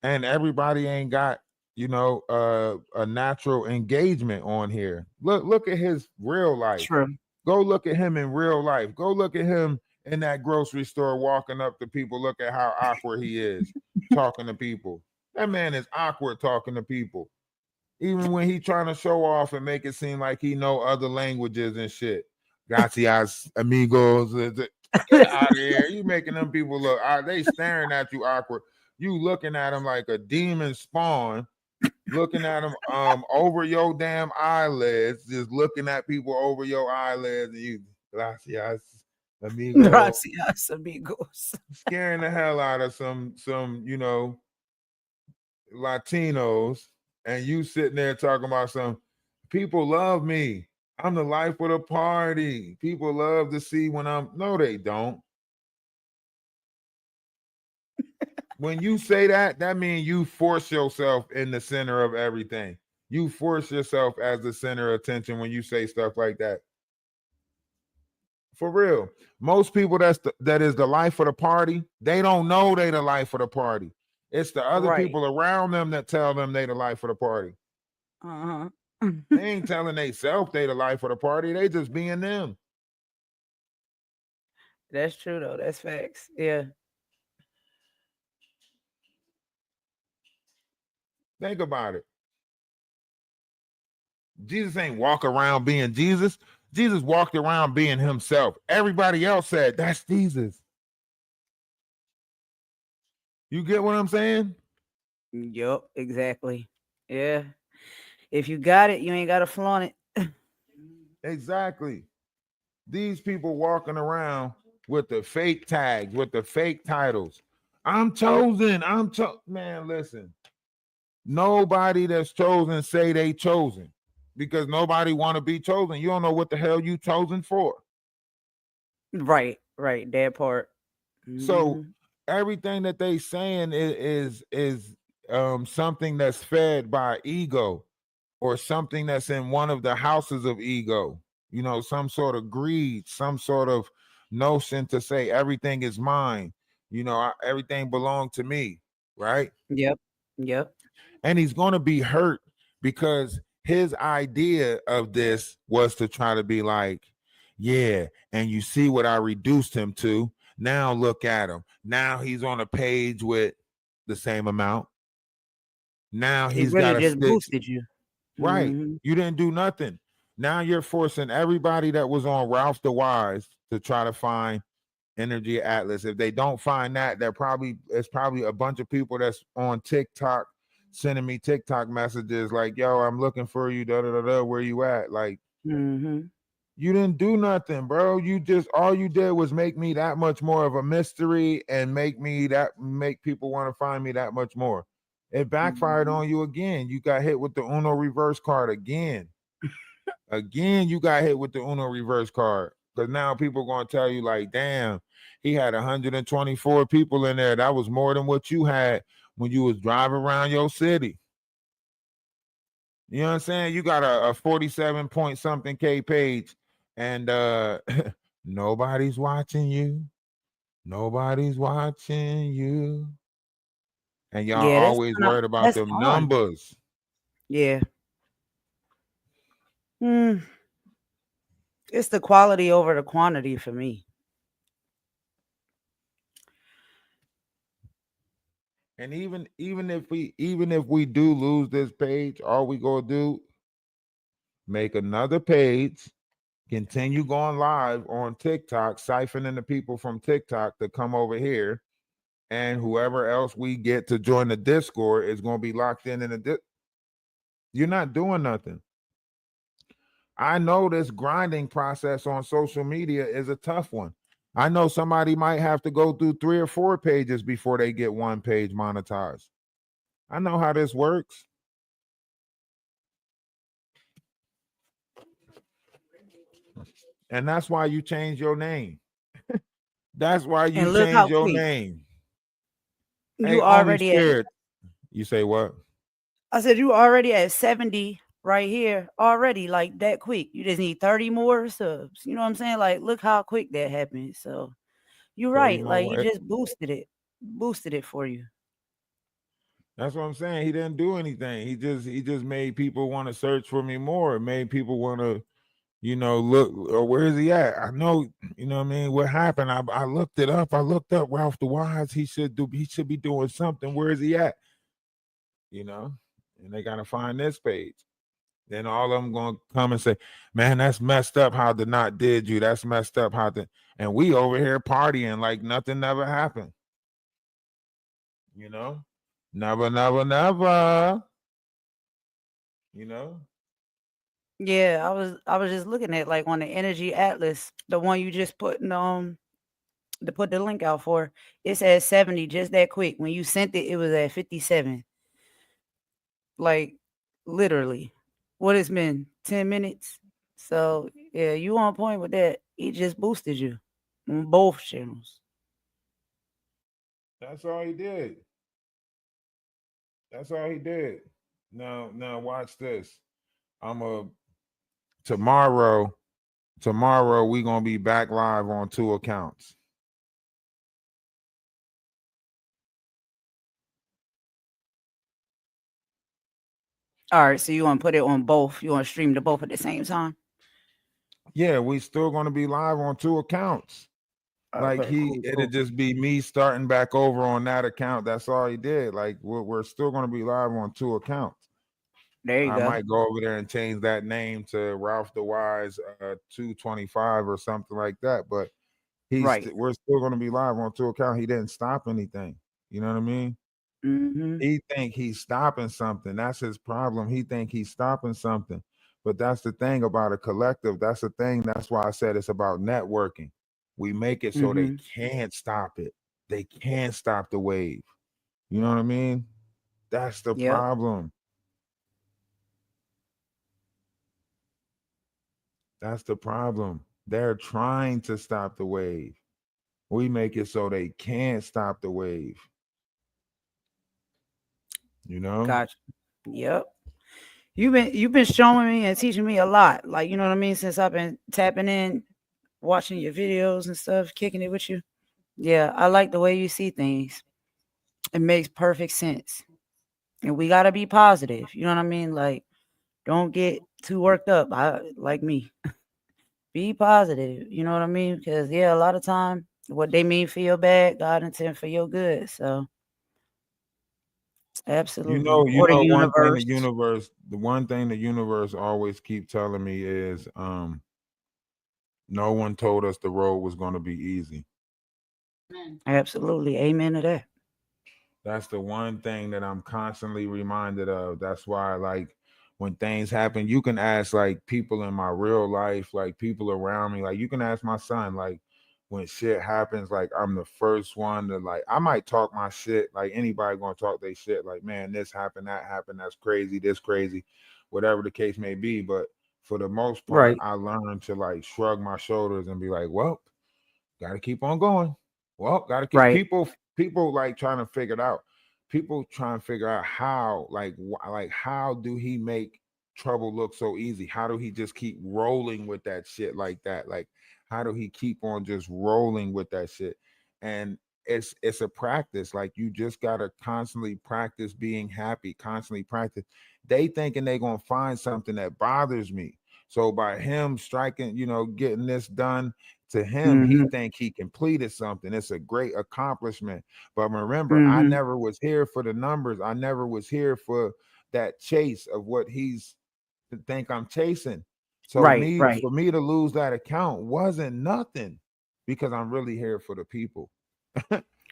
And everybody ain't got, a natural engagement on here. Look at his real life. True. Go look at him in real life. Go look at him in that grocery store walking up to people. Look at how awkward he is talking to people. That man is awkward talking to people. Even when he trying to show off and make it seem like he know other languages and shit. Gracias, amigos. Get out of here. You making them people look, they staring at you awkward. You looking at them like a demon spawn, looking at them over your damn eyelids, just looking at people over your eyelids, and you, gracias, amigos. Gracias, amigos. Scaring the hell out of some Latinos, and you sitting there talking about some people love me. I'm the life of the party. People love to see when no, they don't. When you say that means you force yourself in the center of everything. You force yourself as the center of attention when you say stuff like that. For real. Most people that is the life of the party, they don't know they the life of the party. It's the other people around them that tell them they the life of the party. They ain't telling themselves they the life of the party. They just being them. That's true though. That's facts. Yeah. Think about it. Jesus ain't walk around being Jesus. Jesus walked around being himself. Everybody else said, that's Jesus. You get what I'm saying? Yup, exactly. Yeah. If you got it, you ain't got to flaunt it. Exactly. These people walking around with the fake tags, with the fake titles. I'm chosen. Man, listen. Nobody that's chosen say they chosen, because nobody want to be chosen. You don't know what the hell you chosen for. Right. That part. So everything that they saying is something that's fed by ego, or something that's in one of the houses of ego. Some sort of greed, some sort of notion to say everything is mine. Everything belonged to me, right? Yep. And he's going to be hurt because his idea of this was to try to be like, yeah, and you see what I reduced him to. Now look at him. Now he's on a page with the same amount. Now he's really just boosted you. Right. You didn't do nothing. Now you're forcing everybody that was on Ralph DaWise to try to find Energy Atlas. If they don't find that, it's probably a bunch of people that's on TikTok sending me TikTok messages like, yo, I'm looking for you, where you at? Like, you You didn't do nothing, bro. All you did was make me that much more of a mystery and make people want to find me that much more. It backfired on you again. You got hit with the Uno reverse card again. Again, you got hit with the Uno reverse card. Because now people are going to tell you, like, damn, he had 124 people in there. That was more than what you had when you was driving around your city. You know what I'm saying? You got a 47 point something K page, and nobody's watching you. Nobody's watching you. And y'all always worried about them numbers. Yeah. It's the quality over the quantity for me. And even if we do lose this page, all we gonna do, make another page, continue going live on TikTok, siphoning the people from TikTok to come over here, and whoever else we get to join the Discord is gonna be locked in the You're not doing nothing. I know this grinding process on social media is a tough one. I know somebody might have to go through 3 or 4 pages before they get one page monetized. I know how this works. And that's why you change your name. That's why you change your name. You already scared. You say what? I said you already at 70 right here already, like that quick. You just need 30 more subs. You know what I'm saying? Like, look how quick that happened. So you're right. Like, you just boosted it for you. That's what I'm saying. He didn't do anything. He just made people want to search for me more. It made people want to, look, or where is he at? I know, you know what I mean? What happened? I looked it up. I looked up Ralph DaWise. He should be doing something. Where is he at? And they gotta find this page. Then all of them gonna come and say, man, that's messed up how the not did you. That's messed up how the, and we over here partying like nothing never happened. Never. Yeah, I was just looking at, like, on the Energy Atlas, the one you just put to put the link out for. It says 70 just that quick. When you sent it, it was at 57. Like, literally. What it's been 10 minutes. So yeah, you on point with that. He just boosted you on both channels. That's all he did. Now watch this. Tomorrow we gonna be back live on 2 accounts. All right, so you want to put it on both? You want to stream to both at the same time? Yeah, we still going to be live on 2 accounts. Like it'll just be me starting back over on that account. That's all he did. Like we're still going to be live on 2 accounts. There you go. I might go over there and change that name to Ralph DaWise 225 or something like that. But we're still going to be live on 2 accounts. He didn't stop anything. You know what I mean? Mm-hmm. He think he's stopping something. That's his problem. He think he's stopping something. But that's the thing about a collective. That's the thing. That's why I said it's about networking. We make it so they can't stop it. They can't stop the wave. You know what I mean? That's the problem. That's the problem. They're trying to stop the wave. We make it so they can't stop the wave. Gotcha. Yep. You've been showing me and teaching me a lot. Like, you know what I mean? Since I've been tapping in, watching your videos and stuff, kicking it with you. Yeah, I like the way you see things. It makes perfect sense. And we gotta be positive. You know what I mean? Like, don't get too worked up. Like me. Be positive. You know what I mean? Because a lot of time what they mean for your bad, God intend for your good. So absolutely. The one thing the universe always keep telling me is no one told us the road was going to be easy. Absolutely. Amen to that. That's the one thing that I'm constantly reminded of. That's why, like, when things happen, you can ask like people in my real life, like people around me, like you can ask my son, like when shit happens, like I'm the first one to like, I might talk my shit, like anybody gonna talk their shit, like, man, this happened, that's crazy, this crazy, whatever the case may be. But for the most part, I learned to like shrug my shoulders and be like, well, gotta keep on going. Well, gotta keep people like trying to figure it out. People trying to figure out how, like how do he make trouble look so easy? How do he just keep rolling with that shit like that? Like, how do he keep on just rolling with that shit? And it's a practice. Like you just gotta constantly practice being happy, constantly practice. They thinking they gonna find something that bothers me. So by him striking, getting this done, to him, he think he completed something. It's a great accomplishment. But remember, I never was here for the numbers. I never was here for that chase of what he's think I'm chasing. So for me to lose that account wasn't nothing, because I'm really here for the people.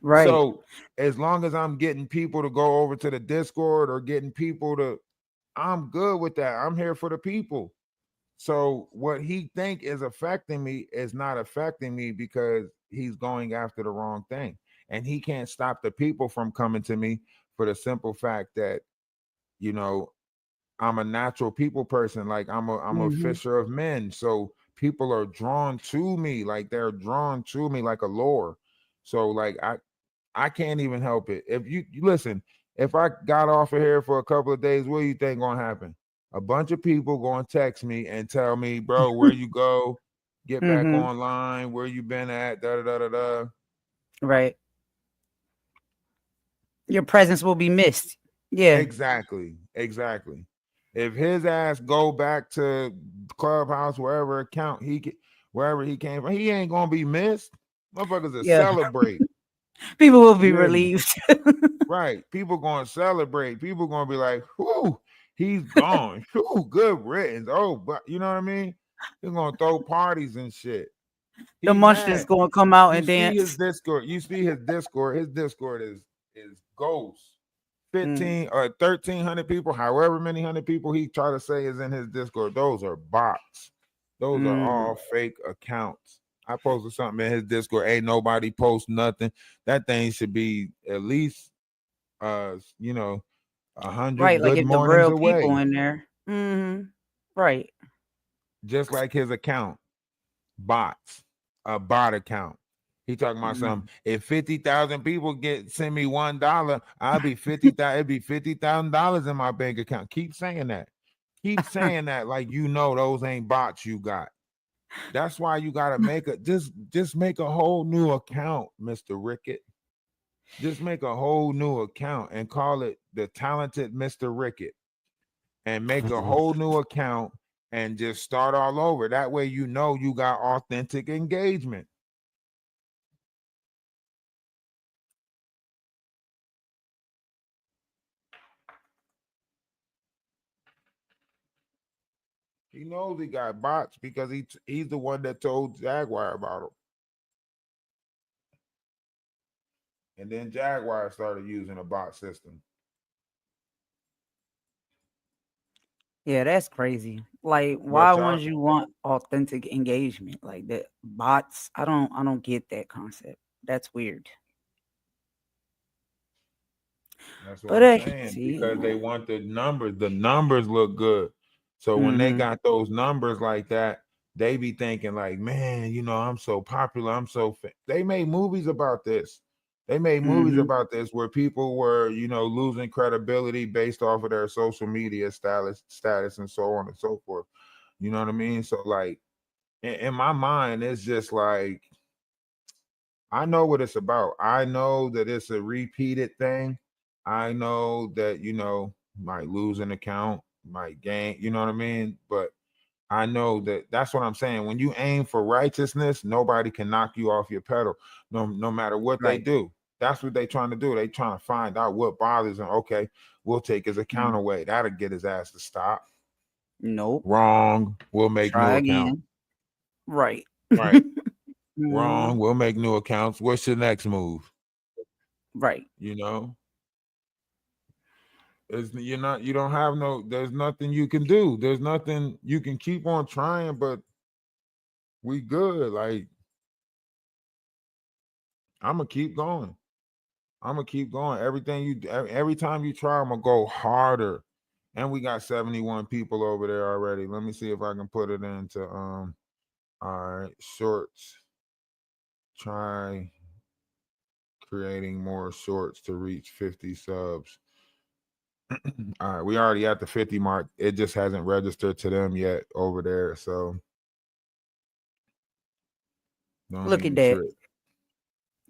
So as long as I'm getting people to go over to the Discord or getting people to, I'm good with that. I'm here for the people. So what he think is affecting me is not affecting me, because he's going after the wrong thing. And he can't stop the people from coming to me for the simple fact that, I'm a natural people person. Like I'm a fisher of men. So people are drawn to me, like they're drawn to me like a lure. So like I can't even help it. If you listen, if I got off of here for a couple of days, what do you think gonna happen? A bunch of people gonna text me and tell me, bro, where you go? Get back online. Where you been at? Da da da da da. Right. Your presence will be missed. Yeah. Exactly. If his ass go back to Clubhouse, wherever he came from, he ain't gonna be missed. Motherfuckers will celebrate. People will be relieved. Right. People gonna celebrate. People gonna be like, whoo, he's gone. Whoo, good riddance. Oh, but you know what I mean? They're gonna throw parties and shit. The munchkin's gonna come out and dance. His Discord. You see his Discord. His Discord is ghost. 15 or 1,300 people, however many hundred people he try to say is in his Discord. Those are bots. Those are all fake accounts. I posted something in his Discord. Ain't nobody post nothing. That thing should be at least 100 right, good like if mornings the real away. people in there. Right. Just like his account. Bots. A bot account. He talking about something. If 50,000 people send me $1, I'll be 50,000. It'd be $50,000 in my bank account. Keep saying that. Keep saying that like those ain't bots you got. That's why you gotta make just make a whole new account, Mr. Rickett. Just make a whole new account and call it the Talented Mr. Rickett, and make a whole new account and just start all over. That way you got authentic engagement. He knows he got bots because he's the one that told Jaguar about him. And then Jaguar started using a bot system. Yeah, that's crazy. Like, why wouldn't you want authentic engagement? Like that bots, I don't get that concept. That's weird. That's what I'm saying. Because they want the numbers. The numbers look good. So when they got those numbers like that, they be thinking like, man, I'm so popular. I'm so they made movies about this. They made movies about this where people were, losing credibility based off of their social media status and so on and so forth. You know what I mean? So like in my mind, it's just like, I know what it's about. I know that it's a repeated thing. I know that, might lose an account, might gain, you know what I mean? But I know that's what I'm saying. When you aim for righteousness, nobody can knock you off your pedal, no matter what they do. That's what they trying to do. They trying to find out what bothers him. Okay, we'll take his account away. That'll get his ass to stop. Nope. Wrong. We'll make new account. Right. Wrong. We'll make new accounts. What's your next move? Right. You don't have no. There's nothing you can do. There's nothing you can keep on trying, but we good. Like I'm gonna keep going. Every time you try, I'm gonna go harder. And we got 71 people over there already. Let me see if I can put it into all right, shorts. Try creating more shorts to reach 50 subs. All right, we already at the 50 mark. It just hasn't registered to them yet over there. So look at that.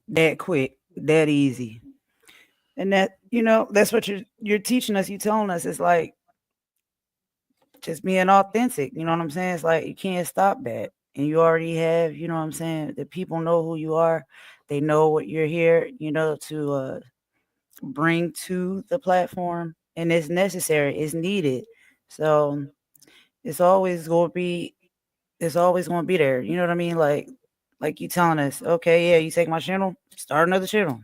That quick, that easy. And that, that's what you're teaching us. You're telling us it's like just being authentic. You know what I'm saying? It's like you can't stop that. And you already have, you know what I'm saying? The people know who you are. They know what you're here, to bring to the platform. And it's necessary. It's needed. So it's always going to be there. You know what I mean? Like you telling us, okay, yeah, you take my channel, start another channel.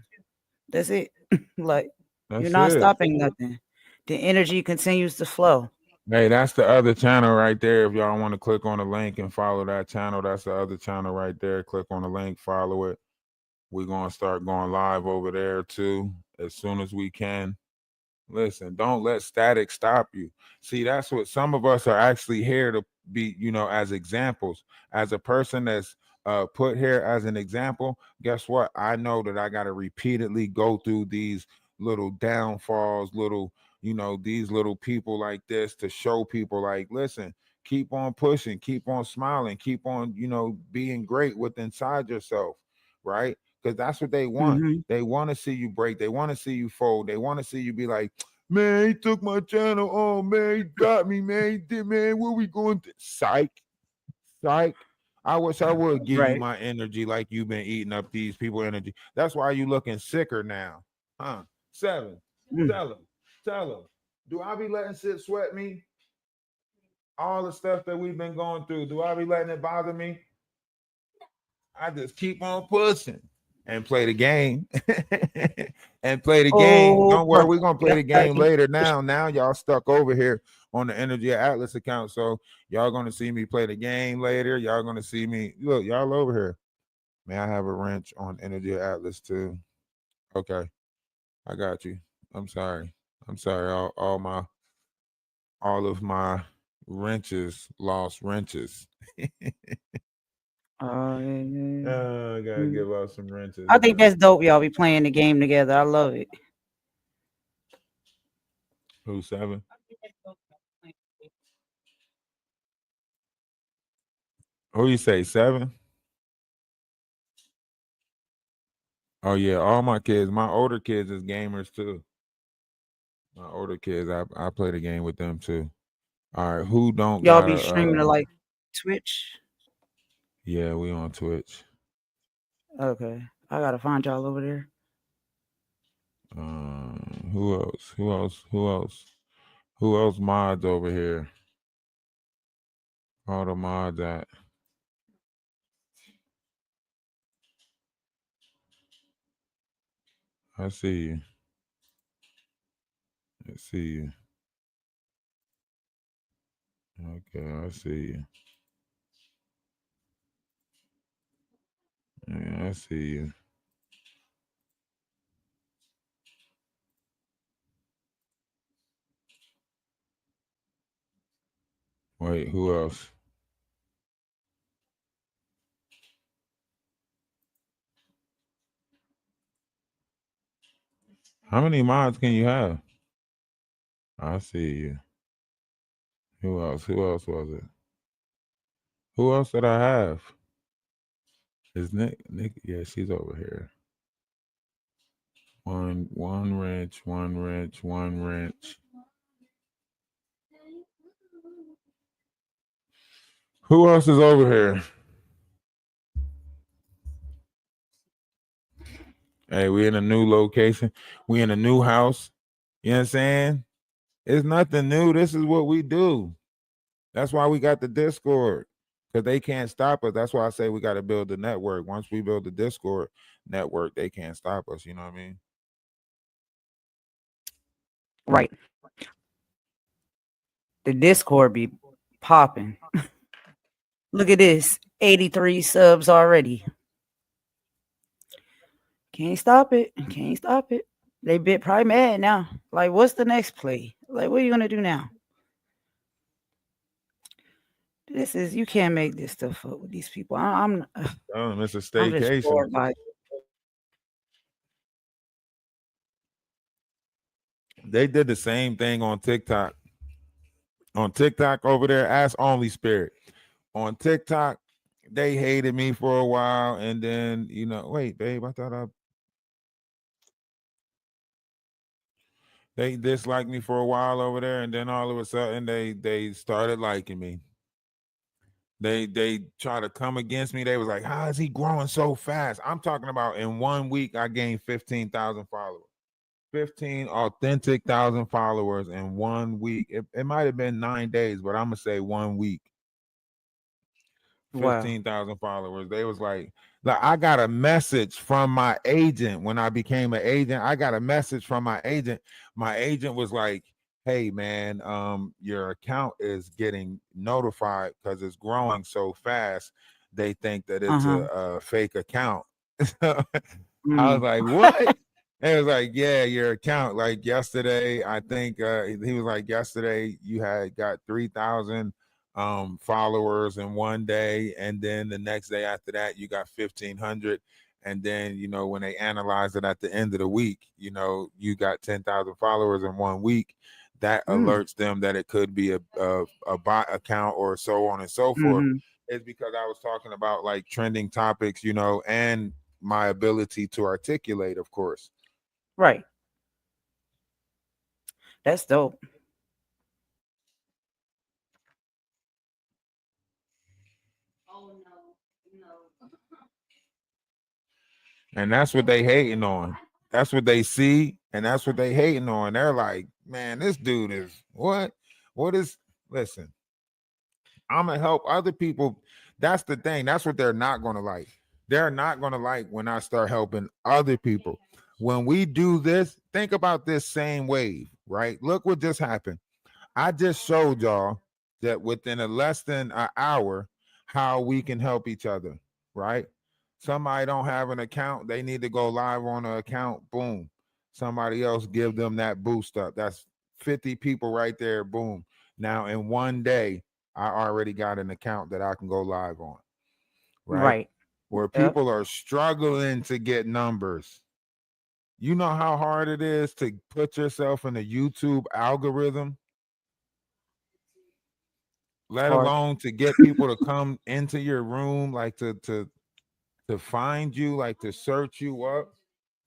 That's it. You're not stopping nothing. The energy continues to flow. Hey, that's the other channel right there. If y'all want to click on the link and follow that channel, that's the other channel right there. Click on the link, follow it. We're going to start going live over there too as soon as we can. Listen, don't let static stop you. See, that's what some of us are actually here to be, as examples. As a person that's put here as an example, guess what? I know that I got to repeatedly go through these little downfalls, these little people like this to show people like, listen, keep on pushing, keep on smiling, keep on, being great with inside yourself, right? Because that's what they want. Mm-hmm. They want to see you break. They want to see you fold. They want to see you be like, man, he took my channel. Oh, man, he got me, man. He did, man. Where we going to? Psych. I wish I would give you my energy like you've been eating up these people energy. That's why you looking sicker now. Huh? 7. Tell him. Do I be letting shit sweat me? All the stuff that we've been going through, do I be letting it bother me? I just keep on pushing and play the game. Don't worry, we're gonna play the game later. Now y'all stuck over here on the Energy Atlas account, so y'all gonna see me play the game later. Y'all gonna see me. Look, y'all over here. May I have a wrench on Energy Atlas too? Okay, I got you. I'm sorry. All of my wrenches lost wrenches. I gotta give out some wrenches. I think that's dope. Y'all be playing the game together. I love it. Who 7? Who you say 7? Oh yeah, all my kids. My older kids is gamers too. My older kids, I play the game with them too. All right, who don't? Y'all be streaming to like Twitch? Yeah, we on Twitch. Okay, I gotta find y'all over there. Who else mods over here? All the mods at. I see you. Okay, I see you. Yeah, I see you. Wait, who else? How many mods can you have? I see you. Who else was it? Who else did I have? Is Nick? Yeah, she's over here. One wrench. Who else is over here? Hey, we in a new location. We in a new house. You know what I'm saying? It's nothing new. This is what we do. That's why we got the Discord. Because they can't stop us. That's why I say we got to build the network. Once we build the Discord network, they can't stop us. You know what I mean? Right. The Discord be popping. Look at this. 83 subs already. Can't stop it. Can't stop it. They bit probably mad now. Like, what's the next play? Like, what are you gonna do now? This is, you can't make this stuff up with these people. I'm it's a staycation. They did the same thing on TikTok. On TikTok over there, ask Only Spirit. On TikTok, they hated me for a while, and then wait, babe, I thought they disliked me for a while over there, and then all of a sudden they started liking me. They try to come against me. They was like, how is he growing so fast? I'm talking about in 1 week, I gained 15,000 followers. 15 authentic 1,000 followers in 1 week. It might have been 9 days, but I'm gonna say 1 week. 15,000 followers. They was like, I got a message from my agent when I became an agent. I got a message from my agent. My agent was like, hey man, your account is getting notified because it's growing so fast. They think that it's a fake account. I was like, what? It was like, yeah, your account. Like yesterday, I think he was like, yesterday you had got 3,000 followers in 1 day, and then the next day after that you got 1,500, and then when they analyze it at the end of the week, you got 10,000 followers in 1 week. That alerts them that it could be a bot account or so on and so forth. It's because I was talking about like trending topics, and my ability to articulate, of course. Right. That's dope. And that's what they hating on. That's what they see, and that's what they hating on. They're like, man, this dude is what? What is, listen, I'm gonna help other people. That's the thing. That's what they're not gonna like. They're not gonna like when I start helping other people. When we do this, think about this same wave, right? Look what just happened. I just showed y'all that within less than an hour, how we can help each other, right? Somebody don't have an account, they need to go live on an account, boom. Somebody else give them that boost up. That's 50 people right there, boom. Now in 1 day, I already got an account that I can go live on, right? Where people are struggling to get numbers. You know how hard it is to put yourself in the YouTube algorithm? Let alone to get people to come into your room, like to find you, like to search you up.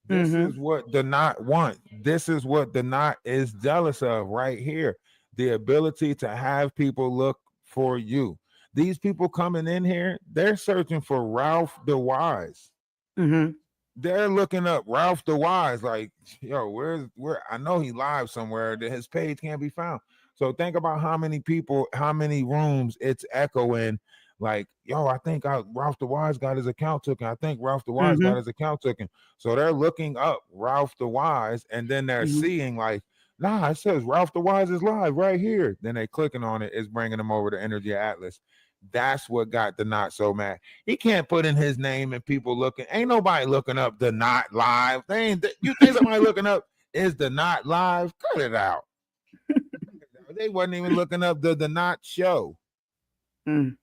This is what the not want. This is what the not is jealous of right here. The ability to have people look for you. These people coming in here, they're searching for Ralph DaWise. They're looking up Ralph DaWise, like, yo, where I know he live somewhere that his page can't be found. So think about how many people, how many rooms it's echoing, like, yo, I think Ralph DaWise got his account taken. I think Ralph DaWise got his account taken. So they're looking up Ralph DaWise, and then they're seeing like, nah, it says Ralph DaWise is live right here. Then they clicking on it, it's bringing them over to Energy Atlas. That's what got the not so mad. He can't put in his name and people looking. Ain't nobody looking up the not live. You think somebody looking up is the not live? Cut it out. They wasn't even looking up the not show. Right,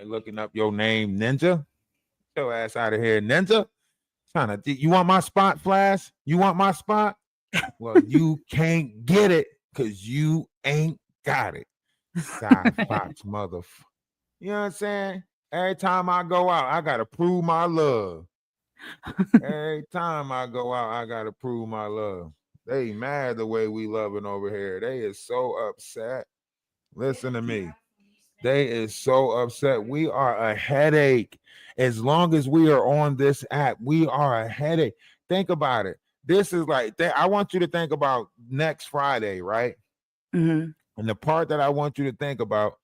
looking up your name, Ninja. Get your ass out of here, Ninja. You want my spot, Flash? You want my spot? Well, you can't get it because you ain't got it. Side Fox motherfucker. You know what I'm saying? Every time I go out, I gotta prove my love. Every time I go out, I gotta prove my love. They mad the way we loving over here. They is so upset. Listen to me. They is so upset. We are a headache. As long as we are on this app, we are a headache. Think about it. This is like, I want you to think about next Friday, right? And the part that I want you to think about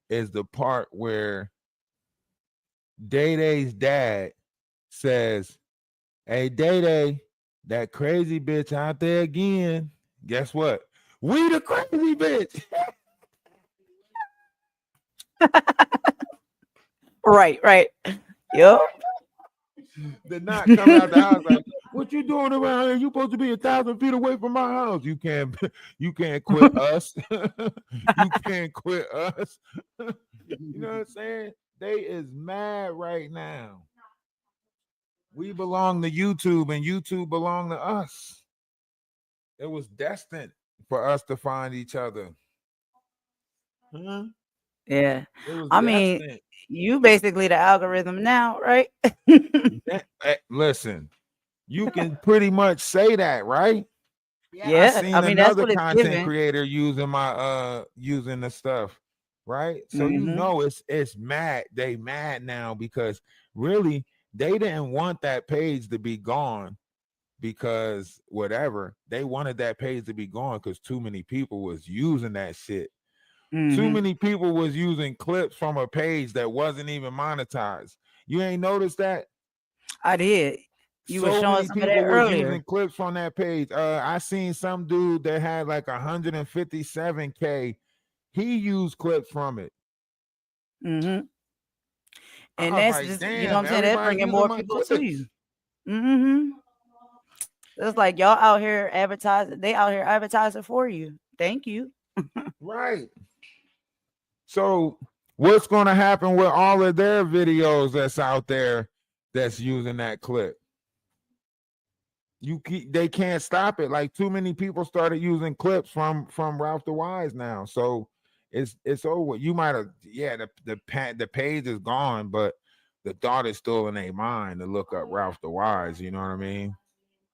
is the part where Day-Day's dad says, hey, Day-Day, that crazy bitch out there again. Guess what? We the crazy bitch. Right. Yep. Did not come out the house like, what you doing around here? You supposed to be 1,000 feet away from my house. You can't quit us. You can't quit us. You know what I'm saying? They is mad right now. We belong to YouTube and YouTube belong to us. It was destined for us to find each other. Huh? Yeah. I mean, you basically the algorithm now, right? Listen, you can pretty much say that, right? Yeah. I seen another content creator using my using the stuff, right? So you know it's mad. They mad now because really they didn't want that page to be gone because whatever. They wanted that page to be gone because too many people was using that shit. Too many people was using clips from a page that wasn't even monetized. You ain't noticed that? I did. You were showing some of that earlier. Using clips from that page. I seen some dude that had like 157K. He used clips from it. And that's like, just, you know what I'm saying? That's bringing more people to you. It's like y'all out here advertising. They out here advertising for you. Thank you. Right. So what's going to happen with all of their videos that's out there that's using that clip? They can't stop it. Like too many people started using clips from Ralph DaWise now. So it's over. You might have the page is gone, but the thought is still in their mind to look up Ralph DaWise. You know what I mean?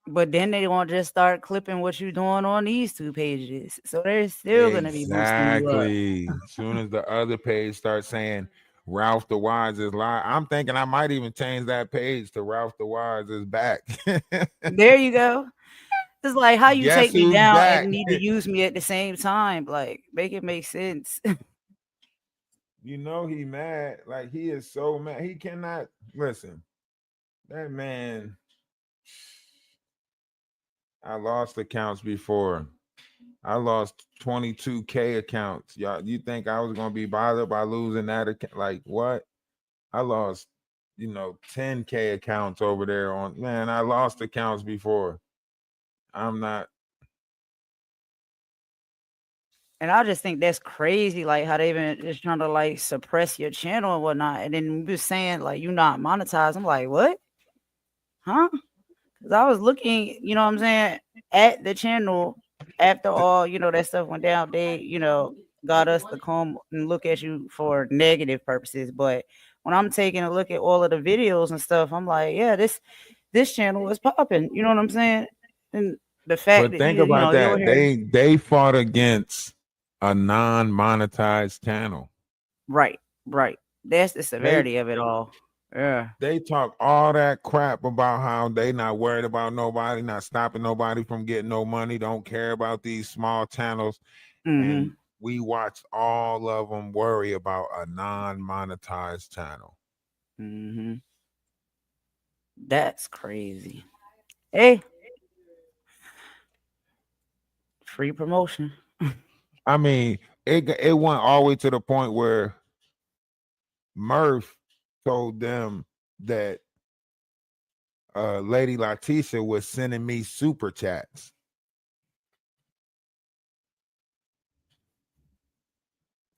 But then they won't just start clipping what you're doing on these two pages. So they're still going to be exactly. As soon as the other page starts saying Ralph DaWise is live, I'm thinking I might even change that page to Ralph DaWise is back. There you go. It's like how you take me down and need to use me at the same time. Like, make it make sense. You know he mad. Like he is so mad. He cannot listen. That man. I lost accounts before. I lost 22K accounts. Y'all, you think I was gonna be bothered by losing that account? Like what? I lost, 10K accounts over there on man. I lost accounts before. I'm not. And I just think that's crazy, like how they been just trying to like suppress your channel and whatnot. And then we saying like you not monetized. I'm like, what? Huh? Because I was looking, you know what I'm saying, at the channel after all, that stuff went down. They, got us to come and look at you for negative purposes. But when I'm taking a look at all of the videos and stuff, I'm like, yeah, this channel is popping. You know what I'm saying? And the fact that think about that. They fought against a non-monetized channel. Right. That's the severity of it all. Yeah. They talk all that crap about how they not worried about nobody, not stopping nobody from getting no money, don't care about these small channels. And we watched all of them worry about a non-monetized channel. That's crazy. Hey. Free promotion. I mean, it went all the way to the point where Murph told them that Lady Letitia was sending me super chats.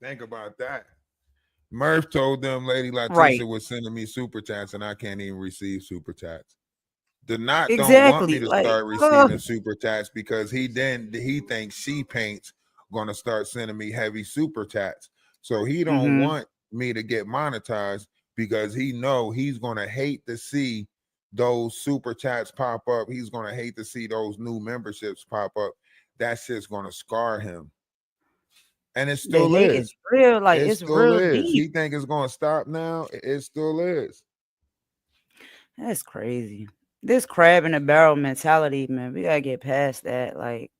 Think about that. Murph told them Lady Letitia was sending me super chats, and I can't even receive super chats. Don't want me to start receiving super chats because he thinks She Paint's gonna start sending me heavy super chats. So he don't want me to get monetized because he know he's gonna hate to see those super chats pop up. He's gonna hate to see those new memberships pop up. That shit's gonna scar him. And it still is. It's real, like it's real deep. He think it's gonna stop now. It still is. That's crazy. This crab in a barrel mentality, man. We gotta get past that. Like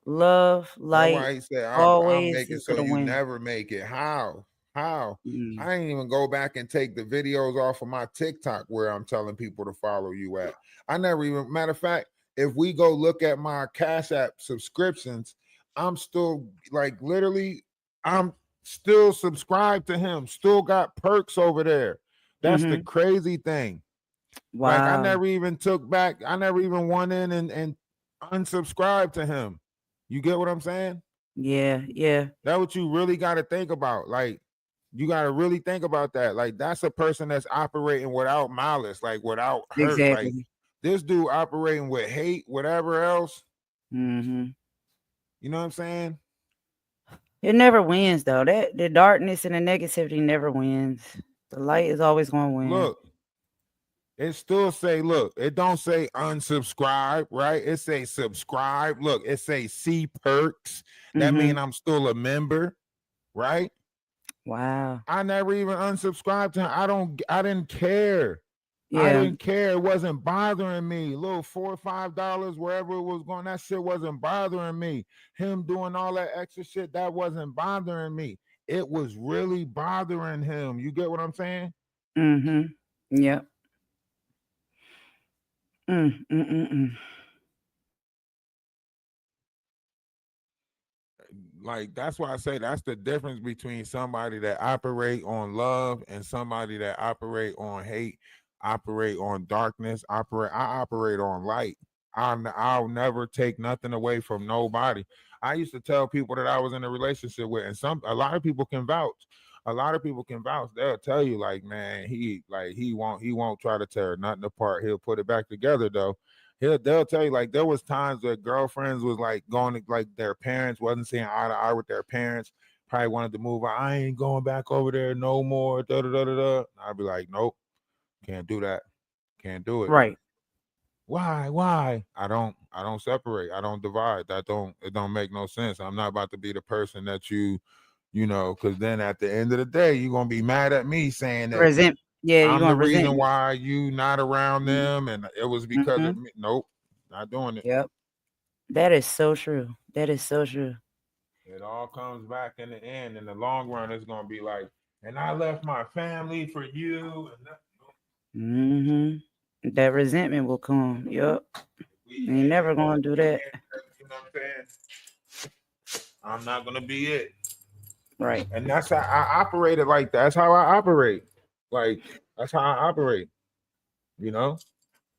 love, light. That's why he said, always I'll make it so you never make it. How? I didn't even go back and take the videos off of my TikTok where I'm telling people to follow you at. I never even, matter of fact, if we go look at my Cash App subscriptions, I'm still like literally, I'm still subscribed to him, still got perks over there. That's the crazy thing. Wow. Like I never even took back, I never even went in and unsubscribed to him. You get what I'm saying? Yeah, yeah. That's what you really got to think about. Like, you got to really think about that. Like, that's a person that's operating without malice, like without hurt. Exactly. Like, this dude operating with hate, whatever else. Mm-hmm. You know what I'm saying? It never wins though. That the darkness and the negativity never wins. The light is always going to win. Look, it still say, look, it don't say unsubscribe, right? It say subscribe. Look, it say see perks. That mean I'm still a member, right? Wow. I never even unsubscribed to him. I didn't care. Yeah. I didn't care. It wasn't bothering me. Little $4 or $5, wherever it was going, that shit wasn't bothering me. Him doing all that extra shit, that wasn't bothering me. It was really bothering him. You get what I'm saying? Mm-hmm. Yep. Like, that's why I say that's the difference between somebody that operate on love and somebody that operate on hate, operate on darkness. I operate on light. I'll never take nothing away from nobody. I used to tell people that I was in a relationship with, and a lot of people can vouch. A lot of people can vouch. They'll tell you, like, man, he won't try to tear nothing apart. He'll put it back together though. They'll tell you, like, there was times that girlfriends was like going to, like, their parents wasn't seeing eye to eye with their parents, probably wanted to move. I ain't going back over there no more. Da da da da da. I'd be like, nope, can't do that. Can't do it. Right. Why? I don't separate. I don't divide. It don't make no sense. I'm not about to be the person that you know, because then at the end of the day, you're gonna be mad at me saying that I'm the reason why you not around them, and it was because of me. Nope, not doing it. Yep. That is so true. That is so true. It all comes back in the end. In the long run, it's gonna be like, and I left my family for you. That resentment will come. Yep. You ain't never gonna do that. You know what I'm saying? I'm not gonna be it. Right. And that's how I operated. Like, that's how I operate. Like, that's how I operate. You know?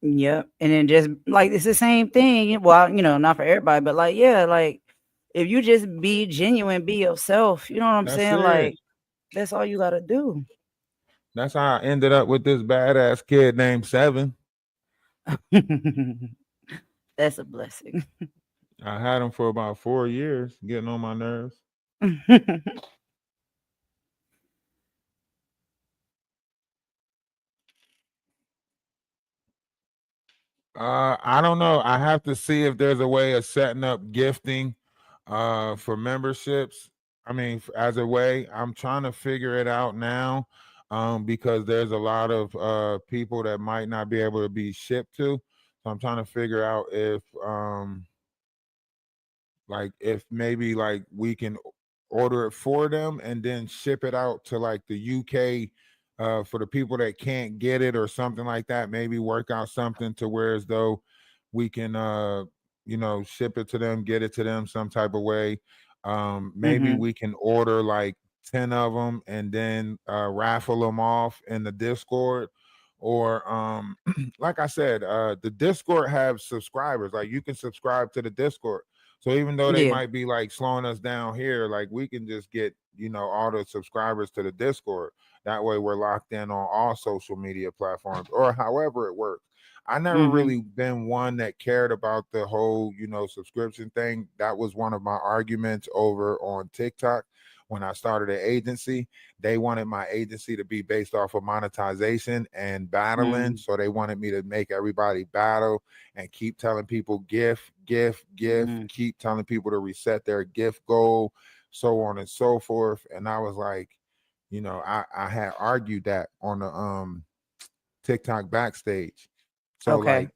Yep. And then just like it's the same thing. Well, not for everybody, but like, yeah, like if you just be genuine, be yourself, you know what I'm saying? Like, that's all you gotta do. That's how I ended up with this badass kid named Seven. That's a blessing. I had him for about 4 years, getting on my nerves. I don't know. I have to see if there's a way of setting up gifting for memberships. I mean, as a way, I'm trying to figure it out now because there's a lot of people that might not be able to be shipped to. So I'm trying to figure out if maybe like we can order it for them and then ship it out to like the UK for the people that can't get it or something like that. Maybe work out something to where as though we can ship it to them, get it to them some type of way. Maybe we can order like 10 of them and then raffle them off in the Discord. Or like I said, the Discord have subscribers. Like, you can subscribe to the Discord. So even though they might be like slowing us down here, like we can just get, all the subscribers to the Discord. That way we're locked in on all social media platforms or however it works. I never really been one that cared about the whole, subscription thing. That was one of my arguments over on TikTok. When I started an agency, they wanted my agency to be based off of monetization and battling. So they wanted me to make everybody battle and keep telling people gift, keep telling people to reset their gift goal, so on and so forth. And I was like, I had argued that on the TikTok backstage. So like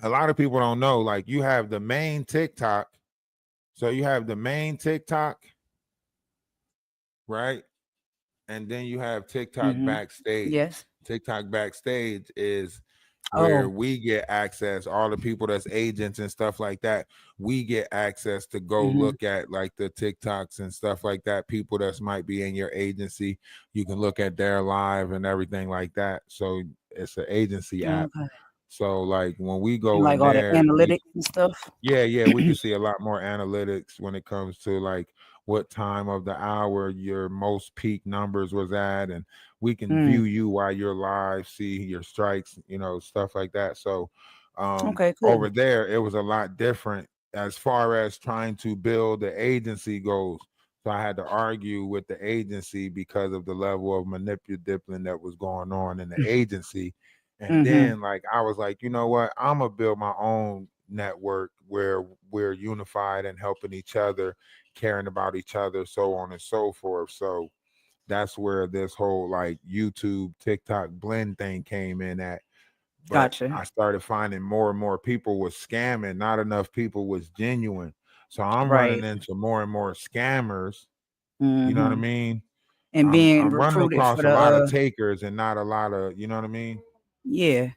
a lot of people don't know, like you have the main TikTok. So you have the main TikTok, right? And then you have TikTok backstage. Yes. TikTok backstage is where we get access, all the people that's agents and stuff like that, we get access to go look at like the TikToks and stuff like that. People that might be in your agency, you can look at their live and everything like that. So it's an agency app. So like when we go like in all there, the analytics and stuff. yeah, we can see a lot more analytics when it comes to like what time of the hour your most peak numbers was at, and we can view you while you're live, see your strikes, stuff like that. So cool. Over there it was a lot different as far as trying to build the agency goes. So I had to argue with the agency because of the level of manipulating that was going on in the agency. And then like I was like, you know what, I'm gonna build my own network where we're unified and helping each other, caring about each other, so on and so forth. So that's where this whole like YouTube, TikTok blend thing came in at. But I started finding more and more people was scamming, not enough people was genuine. So I'm running into more and more scammers. You know what I mean? And I'm running across a lot of takers and not a lot of, you know what I mean? Yeah.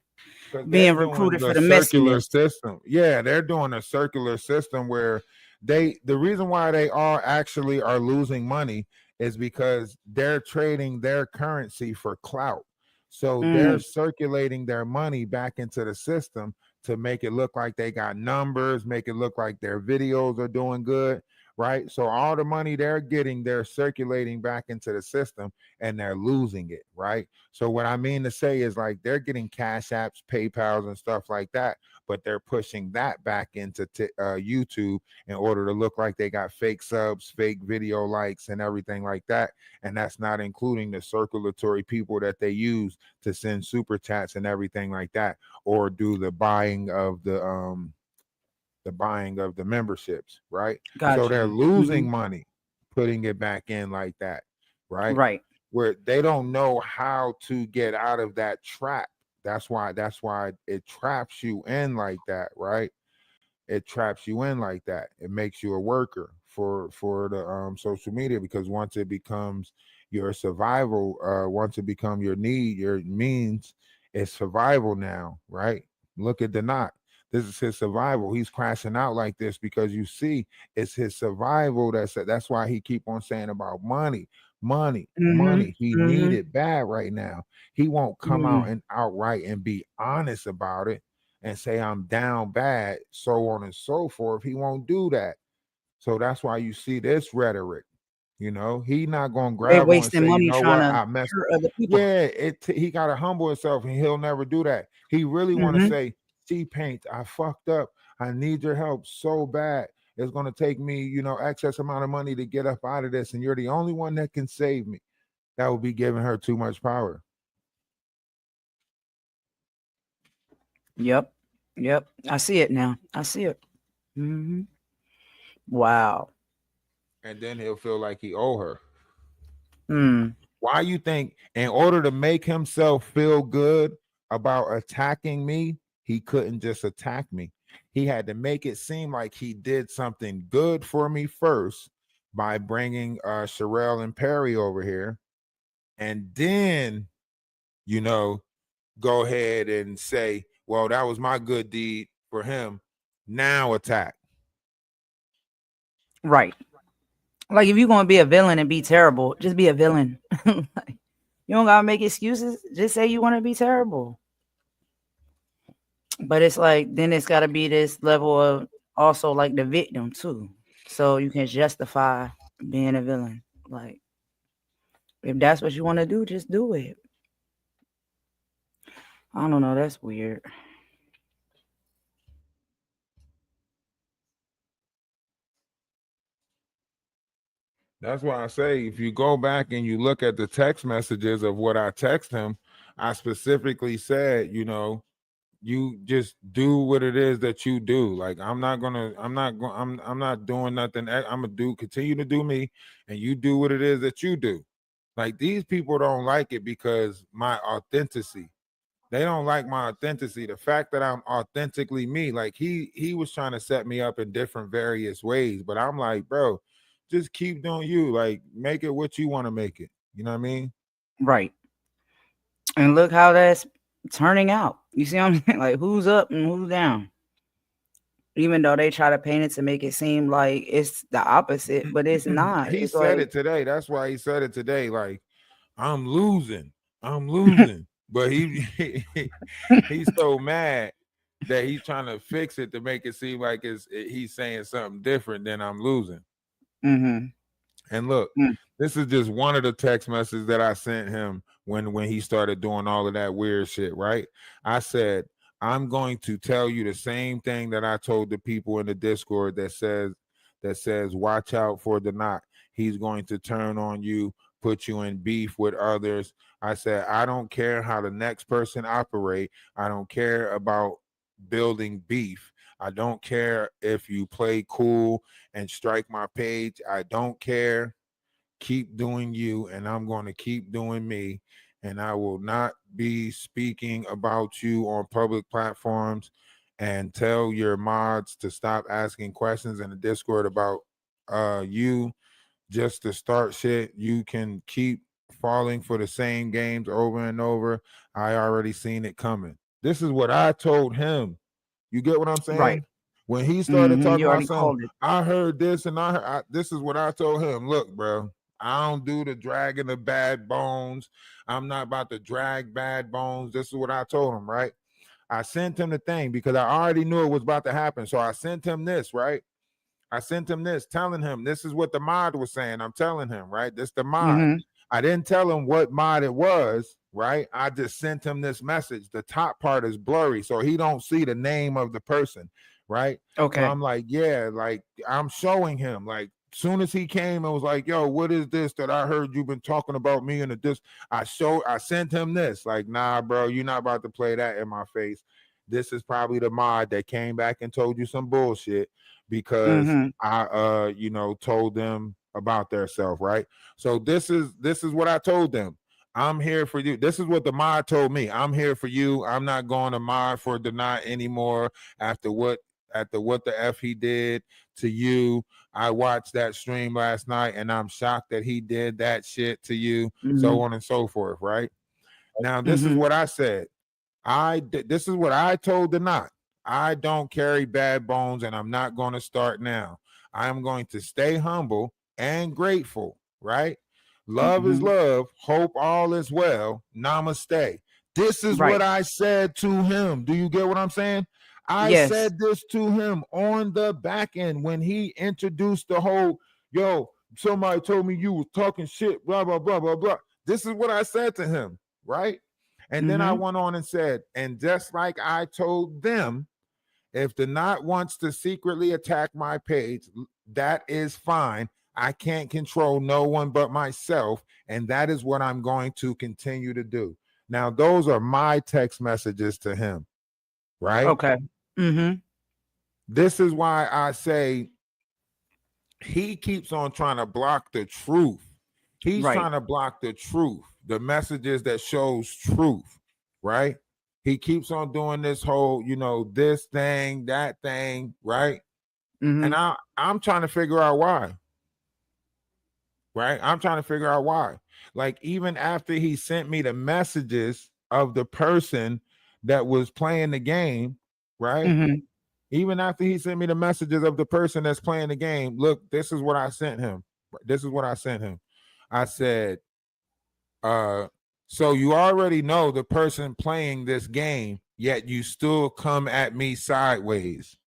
Being recruited for the circular system. Yeah, they're doing a circular system where the reason why they all actually are losing money is because they're trading their currency for clout. So they're circulating their money back into the system to make it look like they got numbers, make it look like their videos are doing good, right? So all the money they're getting, they're circulating back into the system and they're losing it, right? So what I mean to say is like they're getting cash apps, PayPals and stuff like that, but they're pushing that back into YouTube in order to look like they got fake subs, fake video likes and everything like that. And that's not including the circulatory people that they use to send super chats and everything like that, or do the buying of the memberships, right? Gotcha. So they're losing money putting it back in like that, right? Right. Where they don't know how to get out of that trap. That's why it traps you in like that, right? It traps you in like that. It makes you a worker for the social media, because once it becomes your survival, once it becomes your need, your means, it's survival now, right? Look at the knot. This is his survival. He's crashing out like this because you see it's his survival. That's why he keep on saying about money. He need it bad right now. He won't come out and outright and be honest about it and say I'm down bad, so on and so forth. He won't do that. So that's why you see this rhetoric. He not gonna grab on and say, you know what, I messed up. Yeah, he gotta humble himself, and he'll never do that. He really want to say, see, Paint, I fucked up. I need your help so bad. It's gonna take me, excess amount of money to get up out of this, and you're the only one that can save me. That would be giving her too much power. Yep. I see it now. I see it. Wow. And then he'll feel like he owe her. Why you think in order to make himself feel good about attacking me, he couldn't just attack me? He had to make it seem like he did something good for me first by bringing Sherelle and Perry over here, and then go ahead and say, well, that was my good deed for him, now attack. Right. Like if you're gonna be a villain and be terrible, just be a villain. You don't gotta make excuses. Just say you want to be terrible. But it's like then it's gotta be this level of also like the victim too. So you can justify being a villain. Like if that's what you want to do, just do it. I don't know. That's weird. That's why I say if you go back and you look at the text messages of what I text him, I specifically said, you just do what it is that you do. Like I'm not doing nothing. I'm gonna continue to do me, and you do what it is that you do. Like these people don't like it because my authenticity. They don't like my authenticity. The fact that I'm authentically me. Like he was trying to set me up in different various ways, but I'm like, bro, just keep doing you. Like make it what you want to make it. You know what I mean? Right. And look how that's turning out. You see what I'm saying? Like who's up and who's down. Even though they try to paint it to make it seem like it's the opposite, but it's not. He It's said like, it today. That's why he said it today. Like, I'm losing. But he's so mad that he's trying to fix it to make it seem like he's saying something different than I'm losing. Mm-hmm. And look, this is just one of the text messages that I sent him when he started doing all of that weird shit, right? I said, I'm going to tell you the same thing that I told the people in the Discord that says watch out for the knot. He's going to turn on you, put you in beef with others. I said, I don't care how the next person operate. I don't care about building beef. I don't care if you play cool and strike my page. I don't care. Keep doing you, and I'm going to keep doing me. And I will not be speaking about you on public platforms, and tell your mods to stop asking questions in the Discord about you just to start shit. You can keep falling for the same games over and over. I already seen it coming. This is what I told him. You get what I'm saying? Right. When he started talking you about something, it. I heard this, and this is what I told him. Look, bro, I don't do the dragging of bad bones. I'm not about to drag bad bones. This is what I told him, right? I sent him the thing because I already knew it was about to happen. So I sent him this, right? I sent him this, telling him this is what the mod was saying. I'm telling him, right? This the mod. I didn't tell him what mod it was, right? I just sent him this message. The top part is blurry, so he don't see the name of the person, right? Okay. So I'm like, yeah, like I'm showing him. Like, soon as he came and was like, yo, what is this that I heard you've been talking about me and this? I sent him this. Like, nah, bro, you're not about to play that in my face. This is probably the mod that came back and told you some bullshit because I told them about their self, right? So this is what I told them. I'm here for you. This is what the mod told me. I'm here for you. I'm not going to mod for Deny anymore after what the F he did to you. I watched that stream last night and I'm shocked that he did that shit to you, so on and so forth, right? Now, this is what I said. This is what I told the knot. I don't carry bad bones and I'm not going to start now. I'm going to stay humble and grateful, right? Love is love. Hope all is well. Namaste. This is what I said to him. Do you get what I'm saying? I said this to him on the back end when he introduced the whole, yo, somebody told me you was talking shit, blah, blah, blah, blah, blah. This is what I said to him, right? And then I went on and said, and just like I told them, if the knot wants to secretly attack my page, that is fine. I can't control no one but myself, and that is what I'm going to continue to do. Now, those are my text messages to him, right? Okay. This is why I say he keeps on trying to block the truth. He's trying to block the truth, the messages that shows truth, right? He keeps on doing this whole, this thing, that thing, right? And I'm trying to figure out why. Right? I'm trying to figure out why. Like, even after he sent me the messages of the person that was playing the game, right? Even after he sent me the messages of the person that's playing the game, look, this is what I sent him. This is what I sent him. I said, so you already know the person playing this game, yet you still come at me sideways,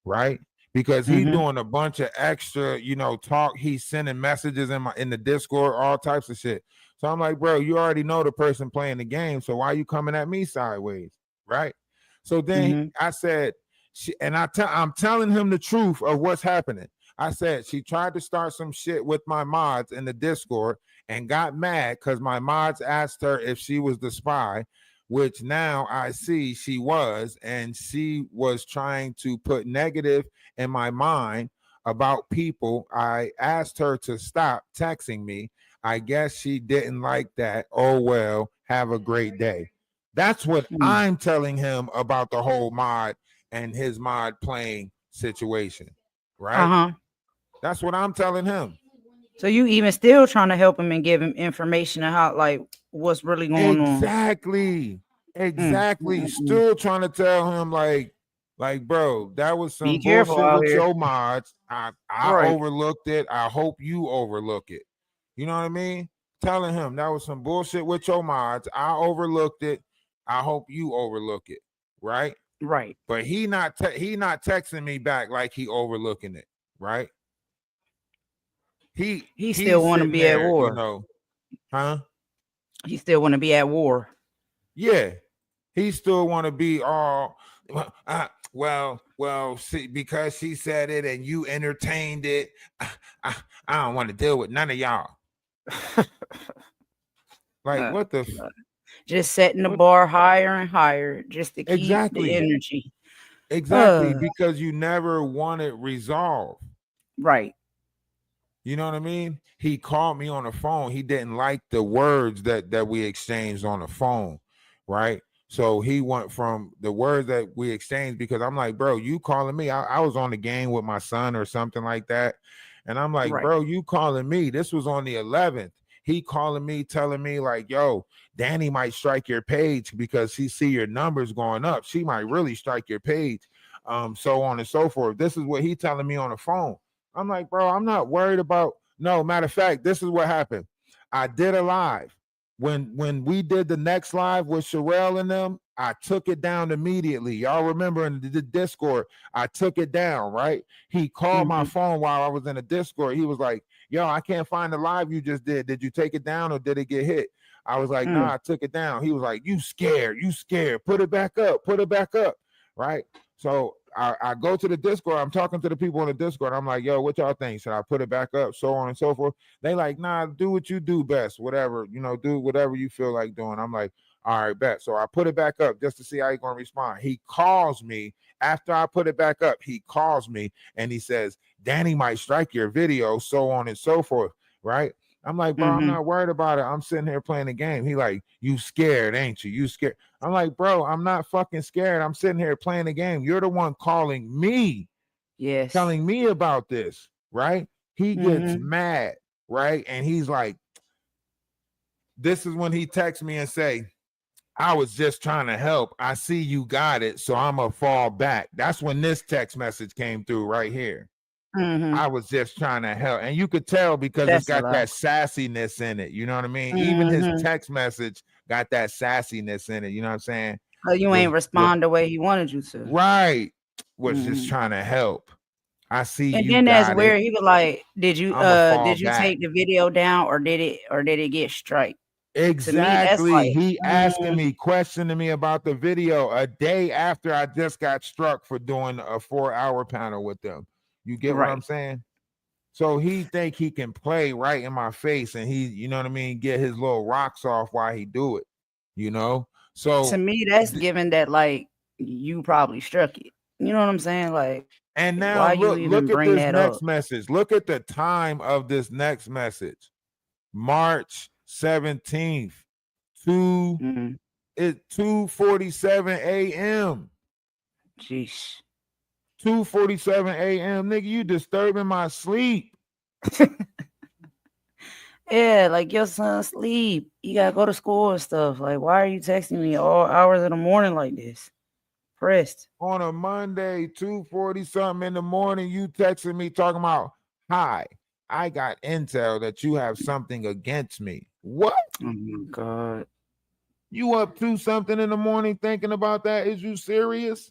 right? Because he's doing a bunch of extra, talk. He's sending messages in the Discord, all types of shit. So I'm like, bro, you already know the person playing the game, so why are you coming at me sideways, right? So then I said, I'm telling him the truth of what's happening. I said she tried to start some shit with my mods in the Discord and got mad because my mods asked her if she was the spy, which now I see she was, and she was trying to put negative in my mind about people. I asked her to stop texting me. I guess she didn't like that. Oh, well, have a great day. That's what I'm telling him about the whole mod and his mod playing situation, right? That's what I'm telling him. So you even still trying to help him and give him information on how, like, what's really going on. Exactly. Exactly. Still trying to tell him like, bro, that was some bullshit with your mods. I overlooked it. I hope you overlook it. You know what I mean? Telling him that was some bullshit with your mods. I overlooked it. I hope you overlook it. Right? Right. But he not texting me back like he overlooking it. Right? He still want to be at war. You know, huh? He still want to be at war. Yeah. He still want to be all well, see, because she said it and you entertained it. I don't want to deal with none of y'all. Like what the? Just setting the bar higher and higher just to keep the energy. Exactly, because you never wanted resolve. Right. You know what I mean? He called me on the phone. He didn't like the words that we exchanged on the phone, right? So he went from the words that we exchanged, because I'm like, bro, you calling me? I was on the game with my son or something like that. And I'm like, bro, you calling me? This was on the 11th. He calling me, telling me like, yo, Danny might strike your page because she see your numbers going up. She might really strike your page. So on and so forth. This is what he telling me on the phone. I'm like, bro, I'm not worried about. No, matter of fact, this is what happened. I did a live. When we did the next live with Sherelle and them, I took it down immediately. Y'all remember in the Discord, I took it down, right? He called my phone while I was in the Discord. He was like, yo, I can't find the live you just did. Did you take it down or did it get hit? I was like, nah, I took it down. He was like, you scared. Put it back up. Right? So I go to the Discord. I'm talking to the people in the Discord. I'm like, yo, what y'all think? Should I put it back up? So on and so forth. They like, nah, do what you do best. Whatever, do whatever you feel like doing. I'm like, all right, bet. So I put it back up just to see how he's going to respond. He calls me after I put it back up. He calls me and he says, Danny might strike your video, so on and so forth. Right? I'm like, bro, I'm not worried about it. I'm sitting here playing the game. He like, you scared, ain't you? You scared. I'm like, bro, I'm not fucking scared. I'm sitting here playing the game. You're the one calling me. Yes. Telling me about this, right? He gets mad, right? And he's like, this is when he texts me and say, I was just trying to help. I see you got it, so I'm going to fall back. That's when this text message came through right here. I was just trying to help. And you could tell because it's got that sassiness in it. You know what I mean? Even his text message got that sassiness in it. You know what I'm saying? Oh, you ain't respond the way he wanted you to. Right. Was just trying to help. I see and you. And then that's where it. He was like, did you take the video down or did it get strike? Exactly. He asking me, questioning me about the video a day after I just got struck for doing a 4-hour panel with them. You get what I'm saying? So he think he can play right in my face and he, you know what I mean, get his little rocks off while he do it, So to me, that's given that like you probably struck it. You know what I'm saying? Like, and now look at this next message. Look at the time of this next message. March 17th, 2:47 a.m. Jeez. 2:47 a.m. Nigga, you disturbing my sleep. Yeah, like your son sleep. You gotta go to school and stuff. Like, why are you texting me all hours of the morning like this? Pressed. On a Monday, 2:40 something in the morning, you texting me talking about, hi, I got intel that you have something against me. What? Oh my God. You up to something in the morning thinking about that? Is you serious?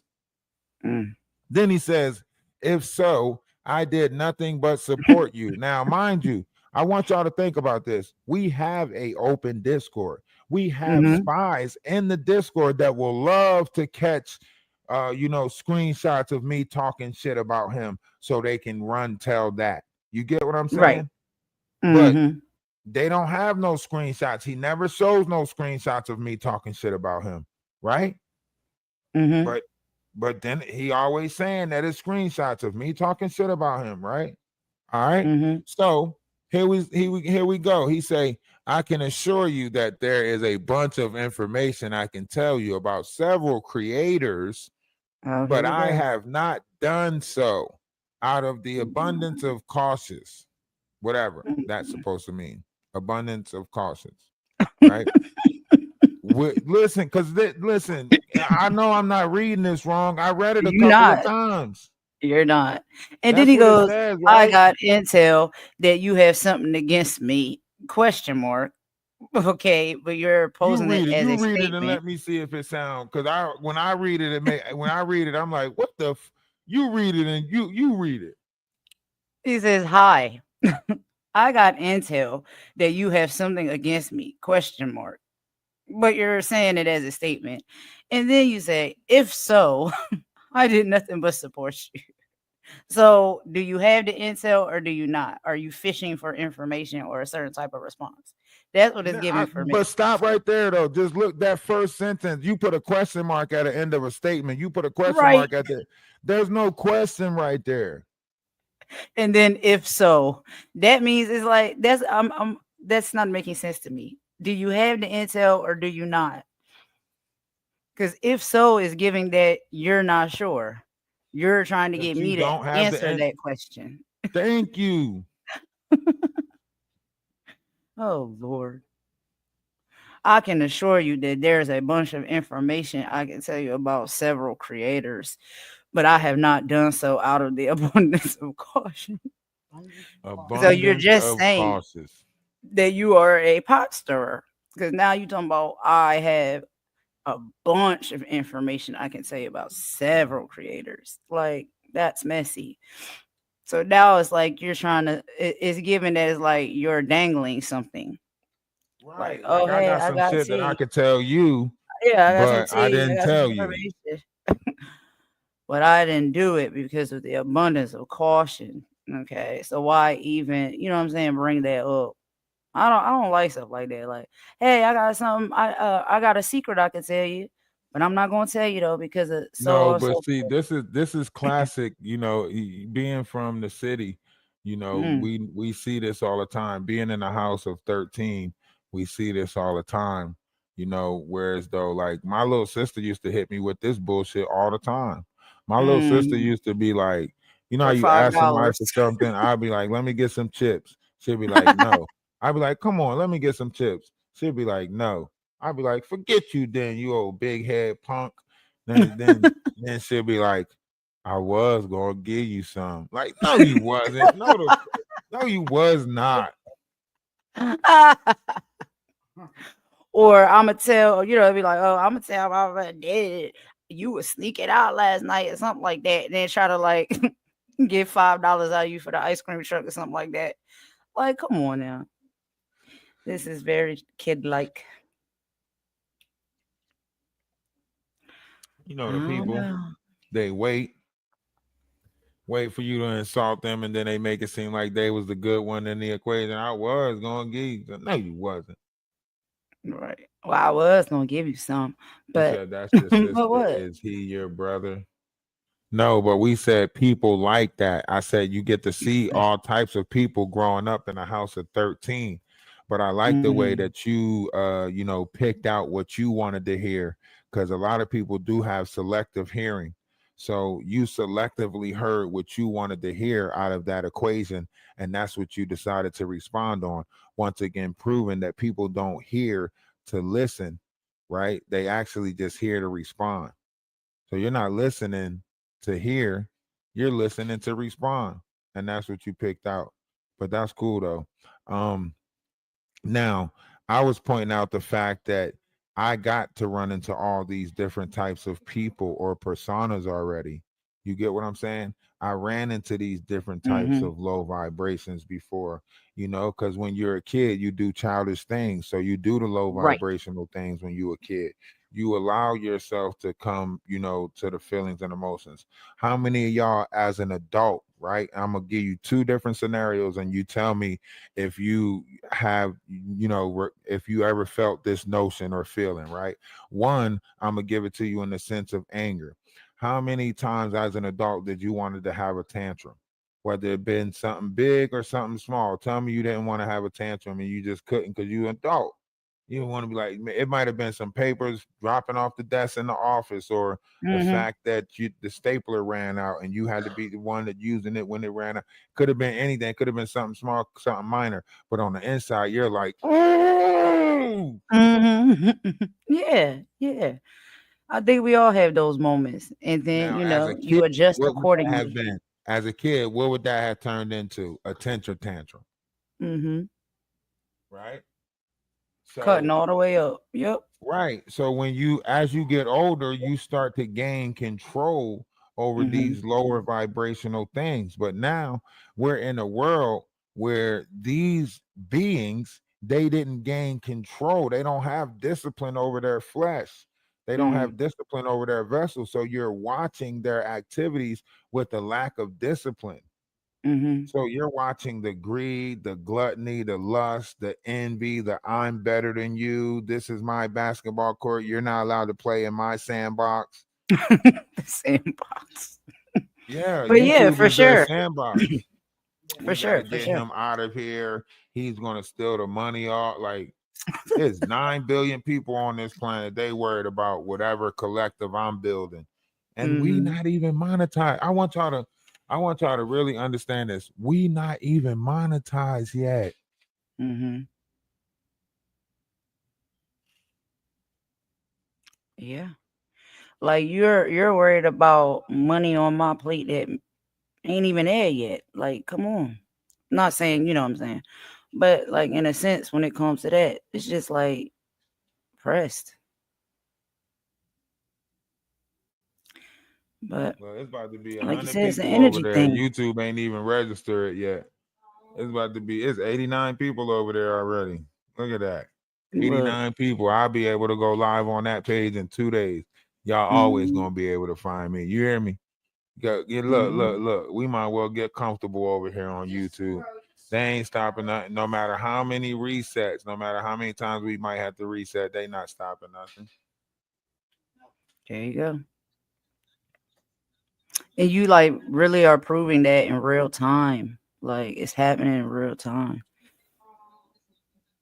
Then he says, if so, I did nothing but support you. Now, mind you, I want y'all to think about this. We have a open Discord. We have spies in the Discord that will love to catch, screenshots of me talking shit about him so they can tell that. You get what I'm saying? Right. But they don't have no screenshots. He never shows no screenshots of me talking shit about him. Right? But then he always saying that it's screenshots of me talking shit about him, right? All right. So here we go. He say, I can assure you that there is a bunch of information I can tell you about several creators, but I have not done so out of the abundance of cautious, whatever that's supposed to mean. Abundance of cautious, right? Listen, listen, I know I'm not reading this wrong. I read it a You're couple of not. times. You're not. And then That's he what it goes, says, I right? got intel that you have something against me. Question mark. Okay, but you're posing it as a You read it and statement. let me see if it sounds. Because when I read it, I'm like, what the? You read it and you read it. He says, "Hi, I got intel that you have something against me." Question mark. But you're saying it as a statement, and then you say, "If so, I did nothing but support you." So, do you have the intel or do you not? Are you fishing for information or a certain type of response? That's what it's giving for me. But stop right there, though. Just look that first sentence. You put a question mark at the end of a statement. You put a question mark at the. There's no question right there. And then, if so, that means it's like that's not making sense to me. Do you have the intel or do you not? Because if so is giving that you're not sure. You're trying to get me to answer that question. Thank you. Oh, Lord. I can assure you that there's a bunch of information I can tell you about several creators, but I have not done so out of the abundance of caution. So you're just saying that you are a pot stirrer. Because now you're talking about I have a bunch of information I can tell you about several creators. Like, that's messy. So now it's like you're trying to, it's given as like you're dangling something. Right. Like, oh, hey, I got some shit that I could tell you. Yeah, I got some tea. I didn't tell you. But I didn't do it because of the abundance of caution. Okay. So why even, you know what I'm saying, bring that up? I don't like stuff like that. Like, hey, I got something, I got a secret I can tell you, but I'm not gonna tell you though because of see, this is classic, you know, being from the city, you know, we see this all the time. Being in a house of 13, we see this all the time, you know, whereas though, like, my little sister used to hit me with this bullshit all the time. My little sister used to be like, you know, how you ask somebody for something, I'd be like, let me get some chips. She'd be like, no. I'd be like, come on, let me get some chips. She'd be like, no. I'd be like, forget you then, you old big head punk. Then she'll be like, I was gonna give you some. Like, no, you wasn't. No, you was not. Or I'm gonna tell, you know, it'd be like, oh, I'm gonna tell my dad you was sneaking out last night or something like that, and then try to like get $5 out of you for the ice cream truck or something like that. Like, come on now. This is very kid-like. You know, the people, they wait for you to insult them, and then they make it seem like they was the good one in the equation. I was gonna give you. No, you wasn't. Right. Well, I was gonna give you some, but you said that's your sister. Is he your brother? No, but we said people like that. I said you get to see all types of people growing up in a house of 13. But I like the way that you you know, picked out what you wanted to hear, because a lot of people do have selective hearing. So you selectively heard what you wanted to hear out of that equation, and that's what you decided to respond on. Once again, proving that people don't hear to listen, right? They actually just hear to respond. So you're not listening to hear, you're listening to respond. And that's what you picked out. But that's cool though. Now, I was pointing out the fact that I got to run into all these different types of people or personas already. You get what I'm saying? I ran into these different types of low vibrations before, you know, because when you're a kid, you do childish things. So you do the low vibrational things when you're a kid. You allow yourself to come, you know, to the feelings and emotions. How many of y'all as an adult, right? I'm going to give you two different scenarios and you tell me if you have, you know, if you ever felt this notion or feeling, right? One, I'm going to give it to you in the sense of anger. How many times as an adult did you wanted to have a tantrum? Whether it been something big or something small. Tell me you didn't want to have a tantrum and you just couldn't because you're an adult. You want to be like, it might have been some papers dropping off the desk in the office, or the fact that the stapler ran out and you had to be the one that using it when it ran out. Could have been anything. Could have been something small, something minor. But on the inside, you're like, oh. Yeah. I think we all have those moments, and then now, you adjust accordingly. Have been as a kid? What would that have turned into? A temper tantrum. Right. So, cutting all the way up. Yep. Right. So as you get older, you start to gain control over these lower vibrational things. But now we're in a world where these beings, they didn't gain control. They don't have discipline over their flesh. They don't have discipline over their vessel. So you're watching their activities with a lack of discipline. So you're watching the greed, the gluttony, the lust, the envy, the I'm better than you. This is my basketball court. You're not allowed to play in my sandbox. The sandbox. Yeah, but yeah, for sure. Sandbox. For sure. Get him out of here. He's gonna steal the money off. Like, there's 9 billion people on this planet. They worried about whatever collective I'm building, and we not even monetize. I want y'all to really understand this. We not even monetized yet. Yeah. Like you're worried about money on my plate that ain't even there yet. Like, come on. Not saying, you know what I'm saying. But like, in a sense, when it comes to that, it's just like pressed. But it's about to be 100 like you said, it's an people energy over there. thing. YouTube ain't even registered yet. It's 89 people over there already. Look at that. 89 people. I'll be able to go live on that page in 2 days. Y'all always gonna be able to find me. You hear me? Look. We might well get comfortable over here on YouTube. They ain't stopping nothing. No matter how many resets, no matter how many times we might have to reset, they not stopping nothing. There you go. And you like really are proving that in real time. Like, it's happening in real time.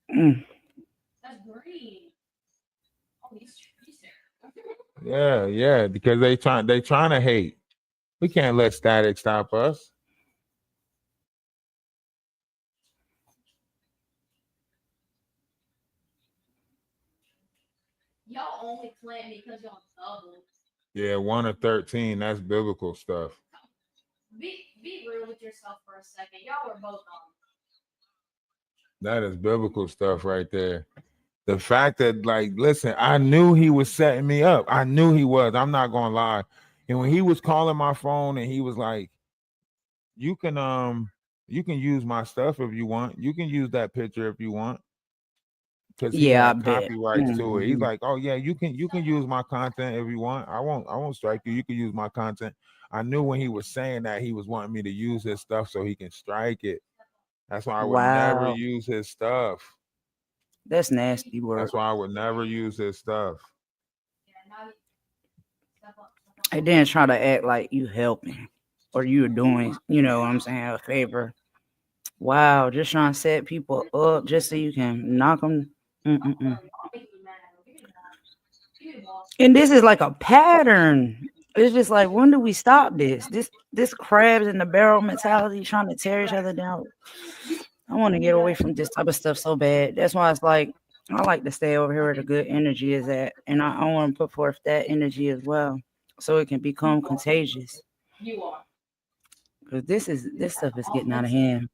That's great. Yeah, because they trying to hate. We can't let static stop us. Y'all only claim me because y'all doubled. Yeah, 1 of 13. That's biblical stuff. Be real with yourself for a second. Y'all were both on. That is biblical stuff right there. The fact that, like, listen, I knew he was setting me up. I knew he was. I'm not gonna lie. And when he was calling my phone and he was like, you can use my stuff if you want. You can use that picture if you want. Because he had copyrights to it. He's like, oh yeah, you can use my content if you want. I won't strike you. You can use my content. I knew when he was saying that he was wanting me to use his stuff so he can strike it. That's why I would never use his stuff. That's nasty work. That's why I would never use his stuff. And then try to act like you helping or you're doing, you know what I'm saying, a favor. Wow, just trying to set people up just so you can knock them. And this is like a pattern. It's just like, when do we stop this? This crabs in the barrel mentality, trying to tear each other down. I want to get away from this type of stuff so bad. That's why it's like, I like to stay over here where the good energy is at. And I want to put forth that energy as well, so it can become contagious. You are. Because this stuff is getting out of hand.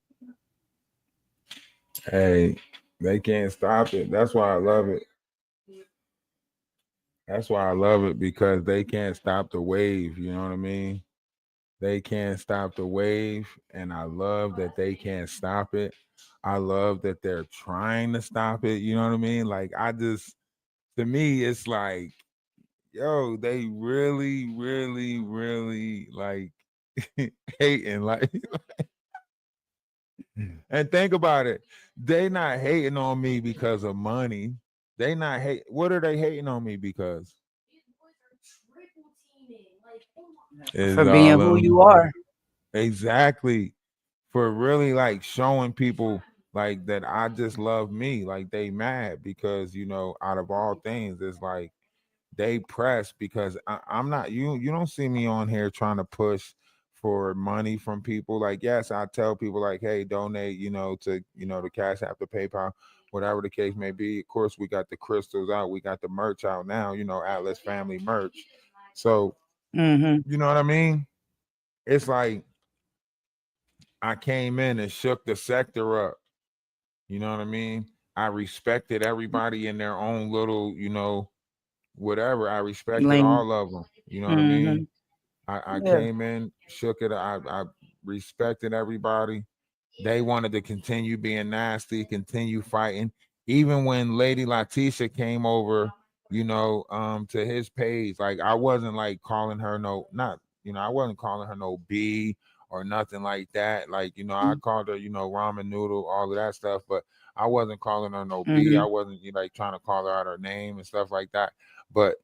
Hey, they can't stop it. That's why I love it. That's why I love it, because they can't stop the wave. You know what I mean? They can't stop the wave, and I love that they can't stop it. I love that they're trying to stop it. You know what I mean? Like, to me, it's like, yo, they really, really, really like hating. Like, and think about it. They not hating on me because of money. They not hate. What are they hating on me because? For being who you are. Exactly. For really like showing people like that I just love me. Like they mad because, you know, out of all things, it's like they press because I'm not you don't see me on here trying to push for money from people. Like, yes, I tell people like, hey, donate, you know, to, you know, the Cash App, the PayPal, whatever the case may be. Of course, we got the crystals out, we got the merch out now, you know, Atlas Family merch. So, you know what I mean? It's like I came in and shook the sector up. You know what I mean? I respected everybody in their own little, you know, whatever. I respected all of them. You know what I mean? I came in, shook it. I respected everybody. They wanted to continue being nasty, continue fighting. Even when Lady Letitia came over, you know, to his page, like I wasn't like calling her no, not, you know, I wasn't calling her no B or nothing like that. Like, you know, I called her, you know, ramen noodle, all of that stuff, but I wasn't calling her no B. I wasn't, you know, like trying to call her out her name and stuff like that. But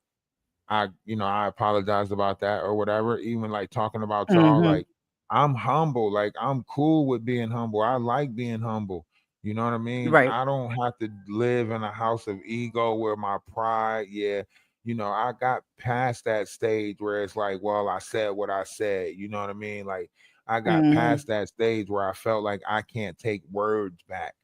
you know, I apologize about that or whatever. Even like talking about y'all, like I'm humble. Like I'm cool with being humble. I like being humble. You know what I mean? Right. I don't have to live in a house of ego where my pride, yeah. You know, I got past that stage where it's like, well, I said what I said. You know what I mean? Like I got past that stage where I felt like I can't take words back.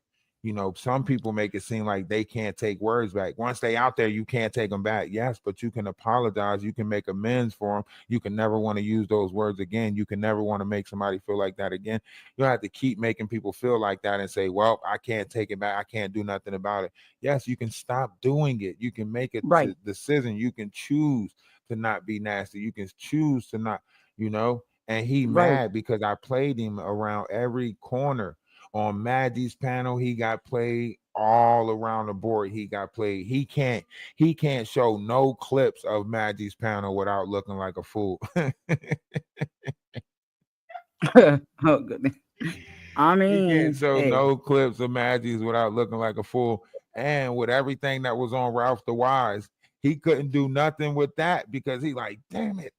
You know, some people make it seem like they can't take words back. Once they out there, you can't take them back. Yes, but you can apologize. You can make amends for them. You can never want to use those words again. You can never want to make somebody feel like that again. You have to keep making people feel like that and say, well, I can't take it back. I can't do nothing about it. Yes, you can stop doing it. You can make a decision. You can choose to not be nasty. You can choose to not, you know, and he mad because I played him around every corner. On Maggie's panel, he got played all around the board. He got played. He can't show no clips of Maggie's panel without looking like a fool. Oh goodness. I mean, he can't show no clips of Maggie's without looking like a fool. And with everything that was on Ralph DaWise, he couldn't do nothing with that because he like, damn it.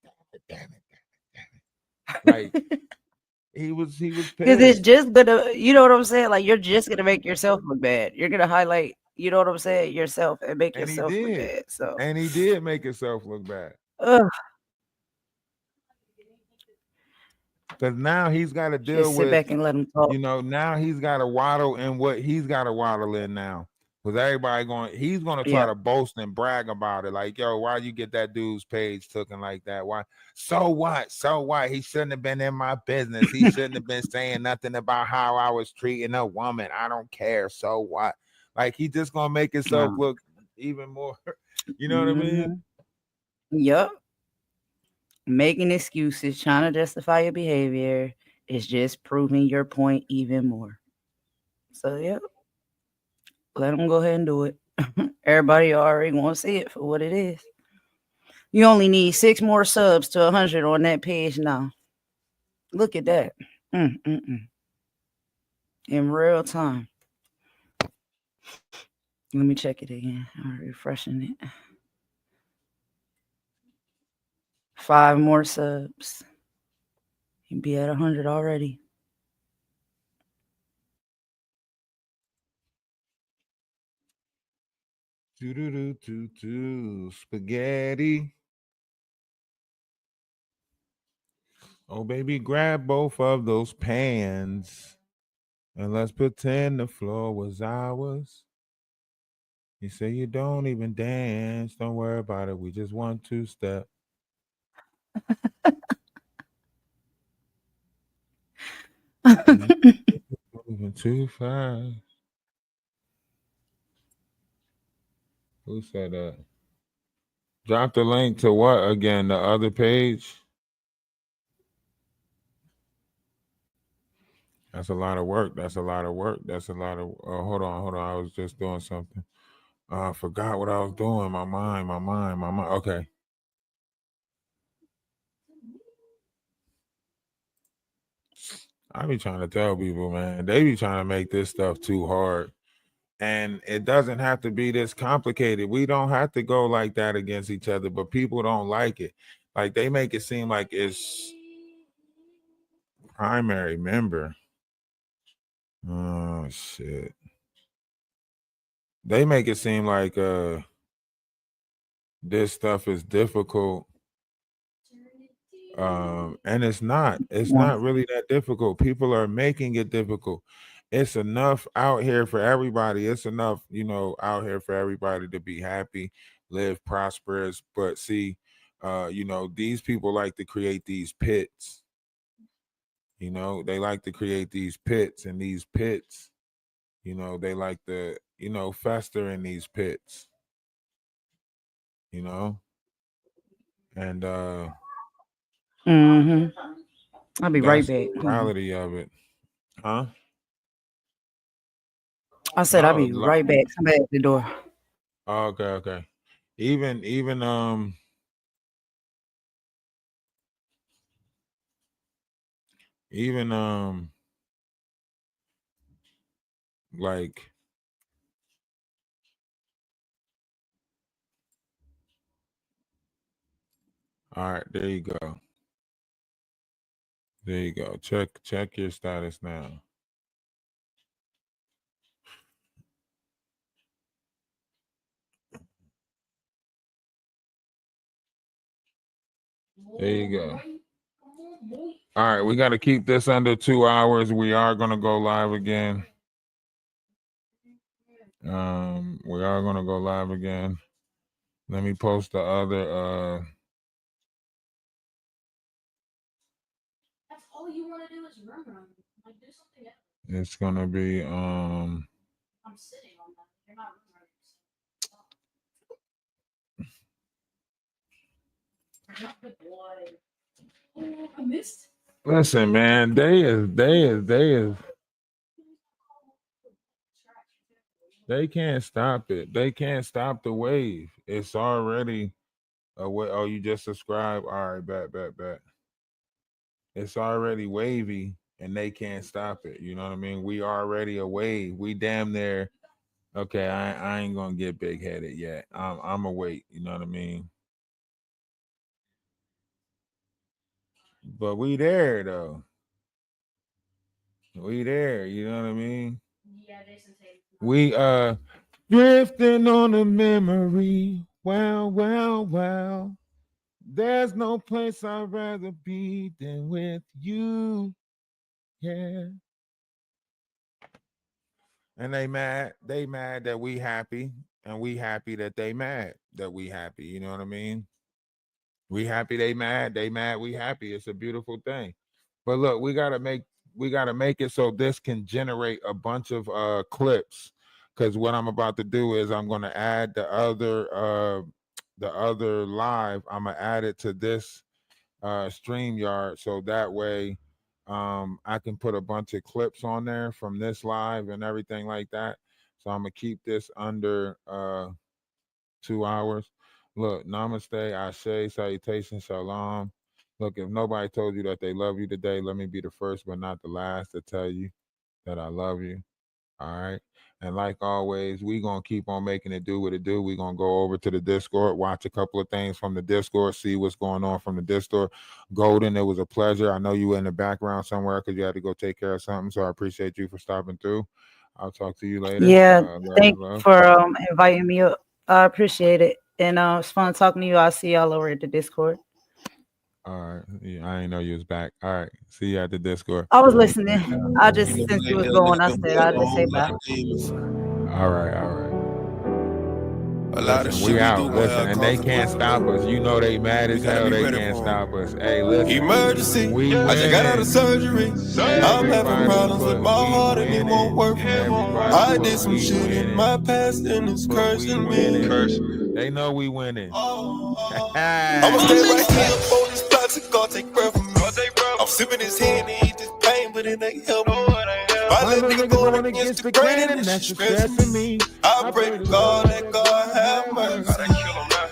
Like he was pissed. Because it's just gonna, you know what I'm saying? Like you're just gonna make yourself look bad. You're gonna highlight, you know what I'm saying, yourself and make yourself look bad. So and he did make himself look bad. Because now he's got to deal just sit with, back and let him talk. you know, now he's got to waddle in what he's got to waddle in now. Because he's going to try to boast and brag about it. Like, yo, why you get that dude's page taken like that? Why? So what? So what? He shouldn't have been in my business. He shouldn't have been saying nothing about how I was treating a woman. I don't care. So what? Like, he just going to make himself look even more, you know what I mean? Yep. Making excuses, trying to justify your behavior is just proving your point even more. So, yep. Let them go ahead and do it. Everybody already want to see it for what it is. You only need 6 more subs to 100 on that page now. Look at that. In real time. Let me check it again. I'm refreshing it. 5 more subs. You'd be at 100 already. Spaghetti. Oh, baby, grab both of those pans and let's pretend the floor was ours. You say you don't even dance. Don't worry about it. We just 1-2 step. Moving too fast. Who said that? Drop the link to what again? The other page? That's a lot of work. That's a lot of work. That's a lot of. Hold on. I was just doing something. I forgot what I was doing. My mind. Okay. I be trying to tell people, man, they be trying to make this stuff too hard. And it doesn't have to be this complicated. We don't have to go like that against each other, but people don't like it. Like they make it seem like it's primary member. Oh shit. They make it seem like this stuff is difficult. And it's not really that difficult. People are making it difficult. It's enough out here for everybody. It's enough, out here for everybody to be happy, live prosperous. But see, these people like to create these pits. They like to create these pits, and these pits, they like to, fester in these pits, and I'll be right back. The reality of it. Huh? I said I'll be right back. Somebody at the door. Okay. Even like all right, there you go. Check your status now. There you go. All right, we got to keep this under 2 hours. We are going to go live again. We are going to go live again. Let me post the other. That's all you want to do is run. Like, do something else. It's going to be. I'm sitting on that. You're not running. Oh, I missed. Listen, man, they can't stop it. They can't stop the wave. It's already a way. Oh, you just subscribed? All right, bet. It's already wavy, and they can't stop it. You know what I mean? We already a wave. We damn near. Okay, I ain't gonna get big headed yet. I'm a wait. You know what I mean? But we there though. We there. You know what I mean? Yeah, we drifting on a memory. Wow. There's no place I'd rather be than with you. Yeah. And they mad that we happy, and we happy that they mad that we happy. You know what I mean? We happy, they mad, we happy. It's a beautiful thing. But look, we gotta make it so this can generate a bunch of clips. Because what I'm about to do is I'm gonna add the other live. I'm gonna add it to this StreamYard, so that way I can put a bunch of clips on there from this live and everything like that. So I'm gonna keep this under 2 hours. Look, namaste, ashe, salutation, shalom. Look, if nobody told you that they love you today, let me be the first but not the last to tell you that I love you. All right. And like always, we're going to keep on making it do what it do. We're going to go over to the Discord, watch a couple of things from the Discord, see what's going on from the Discord. Golden, it was a pleasure. I know you were in the background somewhere because you had to go take care of something. So I appreciate you for stopping through. I'll talk to you later. Yeah, thanks for inviting me up. I appreciate it. And it's fun talking to you. I'll see y'all over at the Discord. All right. Yeah, I didn't know you was back. All right. See you at the Discord. I was listening. I just, since you was going, I said I'd just say bye. All right. Listen, we out. Listen, and they can't stop us. You know they mad as hell. They can't stop us. Hey, listen. Emergency. I just got out of surgery. I'm having problems with my heart and it won't work. I did some shit in my past and it's cursing me. They know we winning. I'ma stay right here on this plastic, God take breath from me. I'm sipping his hand and eat this pain, but it ain't helping. I let nigga go against the grain and that's stressing me. I pray to God that God have mercy.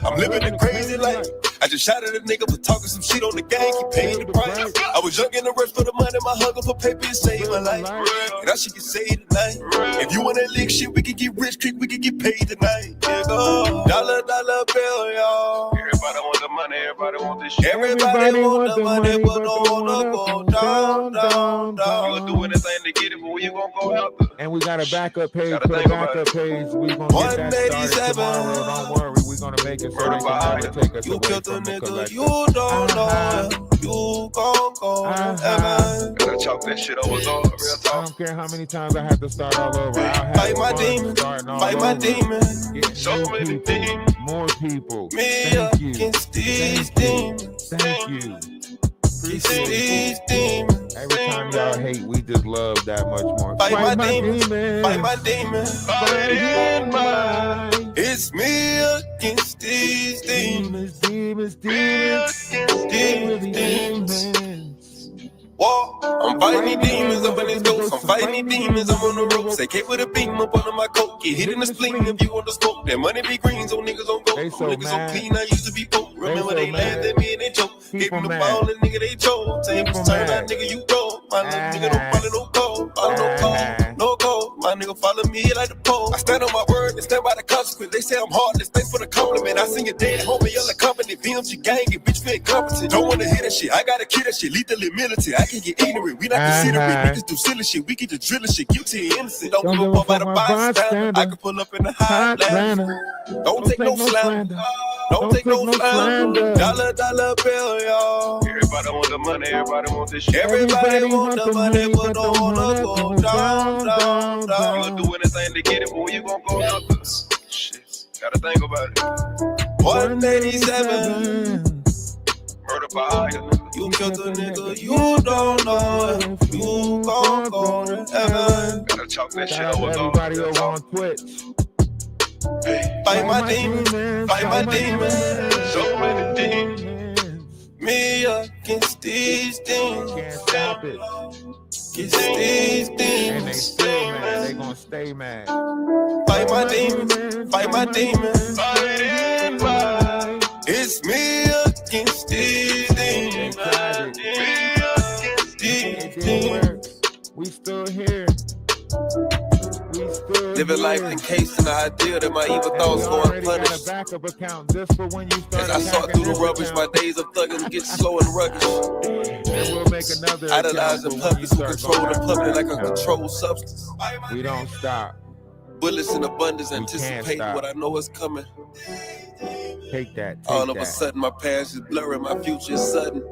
I'm living a crazy life. I just shot at a nigga for talking some shit on the gang, he paying the price. I was young in the rush for the money, my hugger for paper and save my life. And that shit can save tonight. If you want that lick shit, we can get rich quick, we can get paid tonight. Yeah, go. Dollar bill, y'all. Everybody want the money, everybody want this shit. Everybody want the money, but don't wanna go down. You gonna do anything to get it, but where you gonna go after? And we got a backup page. For the backup page, we gonna get that started tomorrow. Don't worry, we gonna make it so they can never take us away from the collective. You don't know, you gon' go heaven. Gotta chop that shit over, real talk. I don't care how many times I have to start all over. Fight my demon, fight my demon. So many demons. More people. Me Thank you. against these demons. Thank you. Appreciate These demons. Every time y'all hate, we just love that much more. Fight my demons. Fight my demons. Fight mine. It's me against these demons. Demons. Whoa, I'm fighting these demons up in this ghost. I'm fighting these demons, I'm on the ropes. They came with a beam up under my coat. Get hit in the spleen if you want to smoke. That money be green, so niggas don't go. Niggas so clean, I used to be broke. Remember they laughed at me and they joked. Gave them the ball and nigga they chose. Tables turn out, nigga you go. My little nigga don't follow no code. Follow no code, no code. My nigga follow me like the pole. I stand on my word and stand by the consequence. They say I'm heartless, thanks for the compliment. I seen your dead homie, yell a company. BMG gang, it bitch feel incompetent. Don't wanna hear that shit, I gotta kill that shit. Lethally militant, I can get ignorant. We not considerate, niggas do silly shit. We get to drilling shit, guilty and innocent. Don't give a fuck about a bystander. I can pull up in the Highlander. Don't take no slander. Don't take no slander. Dollar bill, y'all. Everybody want the money, everybody want this shit. Everybody want the money, but don't wanna go down. You gonna do anything to get it, but where you gonna go after? Shit, gotta think about it. 187. Murder by iron. You killed a nigga, you don't know if you gon' go to heaven. Gotta chop that shit Shout out over, to everybody over on Twitch. Fight my demons, fight my demons. So many demons. Me against these demons. Can't stop it. Against these And they demons. still mad. They gonna stay mad. Fight my demons, fight my demons. Fighting mine. It's me against these demons. Me against these demons. We still here. Living life encased in the idea that my evil thoughts go unpunished. Backup account just for when you start. As I sort through the rubbish, my days of thugging get slow and rugged. And we'll make another Idolizing puppies who control the public like a controlled substance. We don't stop. Bullets in abundance, anticipating what I know is coming. Take that. All of a sudden, my past is blurring, my future is sudden.